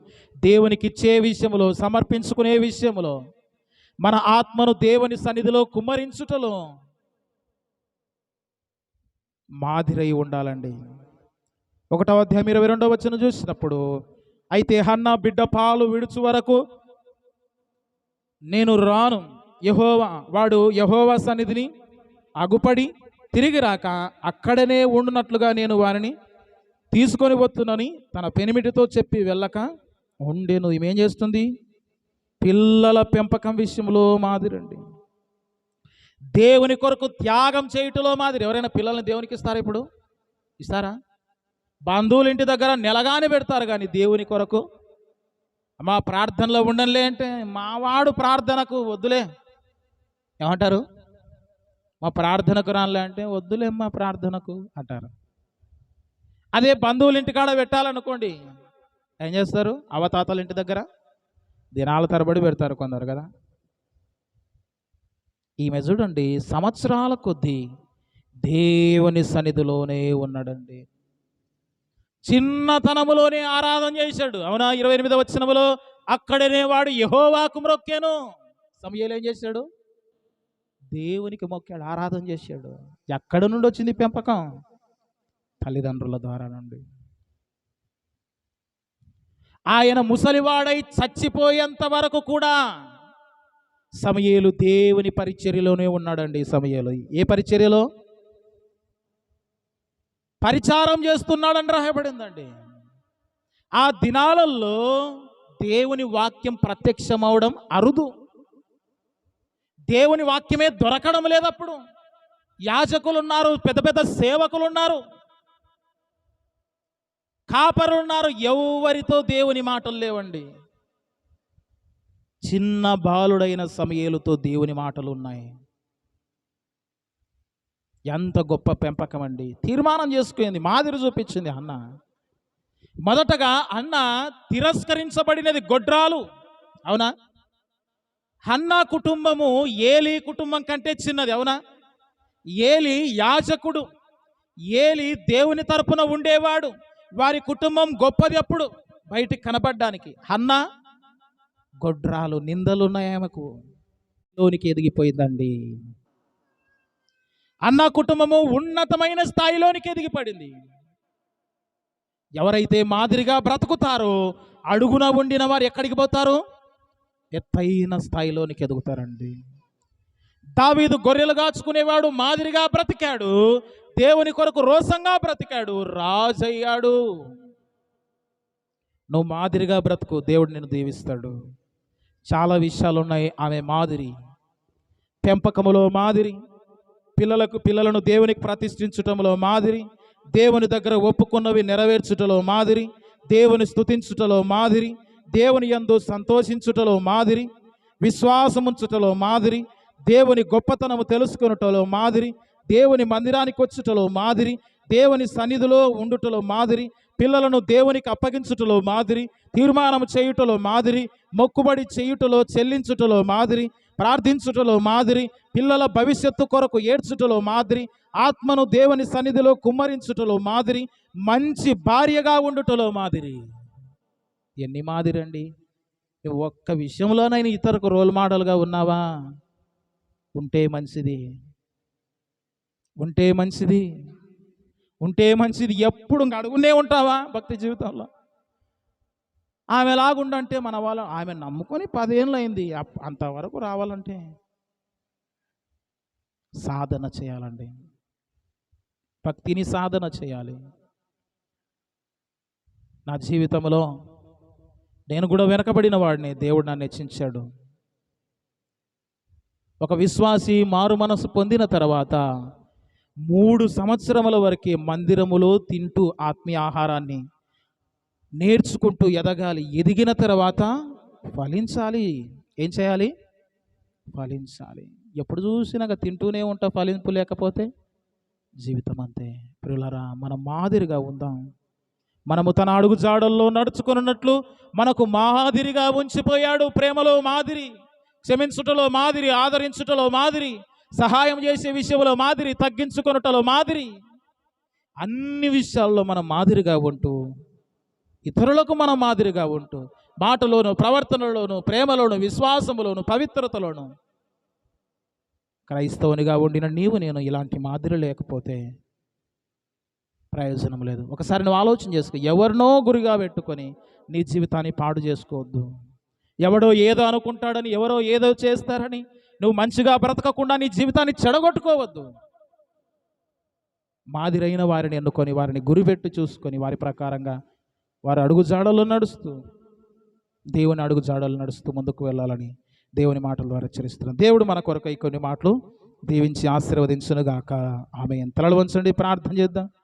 దేవునికి ఇచ్చే విషయంలో, సమర్పించుకునే విషయంలో, మన ఆత్మను దేవుని సన్నిధిలో కుమ్మరించుటలో మాదిరై ఉండాలండి. 1వ అధ్యాయం 22వ వచనం చూసినప్పుడు, అయితే హన్నా బిడ్డ పాలు విడుచు వరకు నేను రాను. వాడు యెహోవా సన్నిధిని అగుపడి తిరిగి రాక అక్కడనే ఉండునట్లుగా నేను వారిని తీసుకొని వస్తునని తన పెనిమిటితో చెప్పి వెళ్ళక ఉండేను. ఏం చేస్తుంది? పిల్లల పెంపకం విషయంలో మాదిరండి. దేవుని కొరకు త్యాగం చేయటంలో మాదిరి. ఎవరైనా పిల్లల్ని దేవునికి ఇస్తారా? ఇప్పుడు ఇస్తారా? బంధువుల ఇంటి దగ్గర నెలగానే పెడతారు, కానీ దేవుని కొరకు మా ప్రార్థనలో ఉండలే అంటే, మావాడు ప్రార్థనకు వద్దులే ఏమంటారు? మా ప్రార్థనకు రానులే అంటే, వద్దులే మా ప్రార్థనకు అంటారు. అదే బంధువుల ఇంటికాడ పెట్టాలనుకోండి, ఏం చేస్తారు? అవతాతల ఇంటి దగ్గర దినాల తరబడి పెడతారు కొందరు కదా. ఈమె చూడండి, సంవత్సరాల కొద్దీ దేవుని సన్నిధిలోనే ఉన్నాడండి. చిన్నతనములోనే ఆరాధన చేశాడు, అవునా? 28వ వచనములో అక్కడనే వాడు యెహోవాకు మొక్కాను. సమూయేలు ఏం చేశాడు? దేవునికి మొక్కాడు, ఆరాధన చేశాడు. ఎక్కడ నుండి వచ్చింది పెంపకం? తల్లిదండ్రుల ద్వారా నుండి. ఆయన ముసలివాడై చచ్చిపోయేంత వరకు కూడా సమూయేలు దేవుని పరిచర్యలోనే ఉన్నాడండి. సమూయేలు ఏ పరిచర్యలో? పరిచారం చేస్తున్నాడని రాయబడిందండి. ఆ దినాలలో దేవుని వాక్యం ప్రత్యక్షమవడం అరుదు. దేవుని వాక్యమే దొరకడం లేదప్పుడు. యాజకులు ఉన్నారు, పెద్ద పెద్ద సేవకులు ఉన్నారు, కాపరులు ఉన్నారు, ఎవరితో దేవుని మాటలు లేవండి. చిన్న బాలుడైన సమూయేలుతో దేవుని మాటలు ఉన్నాయి. ఎంత గొప్ప పెంపకం అండి. తీర్మానం చేసుకుంది, మాదిరి చూపించింది హన్న. మొదటగా హన్న తిరస్కరించబడినది గొడ్రాలు, అవునా? హన్నా కుటుంబము ఏలీ కుటుంబం కంటే చిన్నది, అవునా? ఏలీ యాజకుడు, ఏలి దేవుని తరపున ఉండేవాడు. వారి కుటుంబం గొప్పది అప్పుడు బయటికి కనపడ్డానికి. హన్న గొడ్రాలు, నిందలున్నాయి ఆమెకు, లోనికి ఎదిగిపోయిందండి. అన్న కుటుంబము ఉన్నతమైన స్థాయిలోనికి ఎదిగిపడింది. ఎవరైతే మాదిరిగా బ్రతుకుతారో అడుగున ఉండిన వారు ఎక్కడికి పోతారు? ఎత్తైన స్థాయిలోనికి ఎదుగుతారండి. దావీదు గొర్రెలు కాచుకునేవాడు, మాదిరిగా బ్రతికాడు, దేవుని కొరకు రోసంగా బ్రతికాడు, రాజయ్యాడు. నువ్వు మాదిరిగా బ్రతుకు, దేవుడు నిన్ను దీవిస్తాడు. చాలా విషయాలు ఉన్నాయి ఆమె మాదిరి. పెంపకములో మాదిరి, పిల్లలను దేవునికి ప్రతిష్ఠించుటములో మాదిరి, దేవుని దగ్గర ఒప్పుకున్నవి నెరవేర్చుటలో మాదిరి, దేవుని స్తుతించుటలో మాదిరి, దేవుని యందు సంతోషించుటలో మాదిరి, విశ్వాసముంచుటలో మాదిరి, దేవుని గొప్పతనము తెలుసుకొనుటలో మాదిరి, దేవుని మందిరానికి వచ్చుటలో మాదిరి, దేవుని సన్నిధిలో ఉండుటలో మాదిరి, పిల్లలను దేవునికి అప్పగించుటలో మాదిరి, తీర్మానం చేయుటలో మాదిరి, మొక్కుబడి చేయుటలో చెల్లించుటలో మాదిరి, ప్రార్థించుటలో మాదిరి, పిల్లల భవిష్యత్తు కొరకు ఏడ్చుటలో మాదిరి, ఆత్మను దేవుని సన్నిధిలో కుమ్మరించుటలో మాదిరి, మంచి భార్యగా ఉండుటలో మాదిరి. ఎన్ని మాదిరి అండి! నువ్వు ఒక్క విషయంలోనైనా ఇతరులకు రోల్ మోడల్గా ఉన్నావా? ఉంటే మంచిది, ఉంటే మంచిది, ఉంటే మంచిది. ఎప్పుడు అడుగునే ఉంటావా భక్తి జీవితంలో? ఆమె ఎలాగుండంటే మన వాళ్ళు, ఆమె నమ్ముకొని 10 ఏళ్ళు అయింది, అంతవరకు రావాలంటే సాధన చేయాలండి. భక్తిని సాధన చేయాలి. నా జీవితంలో నేను కూడా వెనకబడిన వాడిని, దేవుడు నన్ను హెచ్చించాడు. ఒక విశ్వాసి మారు మనసు పొందిన తర్వాత 3 సంవత్సరముల వరకు మందిరములో తింటూ ఆత్మీయ ఆహారాన్ని నేర్చుకుంటూ ఎదగాలి. ఎదిగిన తర్వాత ఫలించాలి. ఏం చేయాలి? ఫలించాలి. ఎప్పుడు చూసినాక తింటూనే ఉంటా, ఫలింపు లేకపోతే జీవితం అంతే. ప్రియులారా, మనం మాదిరిగా ఉందాం. మనము తన అడుగు జాడల్లో నడుచుకున్నట్లు మనకు మాదిరిగా ఉంచిపోయాడు. ప్రేమలో మాదిరి, క్షమించుటలో మాదిరి, ఆదరించుటలో మాదిరి, సహాయం చేసే విషయంలో మాదిరి, తగ్గించుకొనుటలో మాదిరి, అన్ని విషయాల్లో మనం మాదిరిగా ఉంటూ, ఇతరులకు మనం మాదిరిగా ఉంటూ, మాటలోను, ప్రవర్తనలోను, ప్రేమలోను, విశ్వాసములోను, పవిత్రతలోను క్రైస్తవునిగా ఉండిన నేను ఇలాంటి మాదిరి లేకపోతే ప్రయోజనం లేదు. ఒకసారి నువ్వు ఆలోచన చేసుకో. ఎవరినో గురిగా పెట్టుకొని నీ జీవితాన్ని పాడు చేసుకోవద్దు. ఎవడో ఏదో అనుకుంటాడని, ఎవరో ఏదో చేస్తారని నువ్వు మంచిగా బ్రతకకుండా నీ జీవితాన్ని చెడగొట్టుకోవద్దు. మాదిరైన వారిని ఎన్నుకొని, వారిని గురిపెట్టి చూసుకొని, వారి ప్రకారంగా వారి అడుగు జాడల్లో నడుస్తూ, దేవుని అడుగు జాడలు నడుస్తూ ముందుకు వెళ్ళాలని దేవుని మాటల ద్వారా హెచ్చరిస్తున్నాను. దేవుడు మన కొరకు ఈ కొన్ని మాటలు దీవించి ఆశీర్వదించునుగాక. ఆమేన్. తలలు వంచండి, ప్రార్థన చేద్దాం.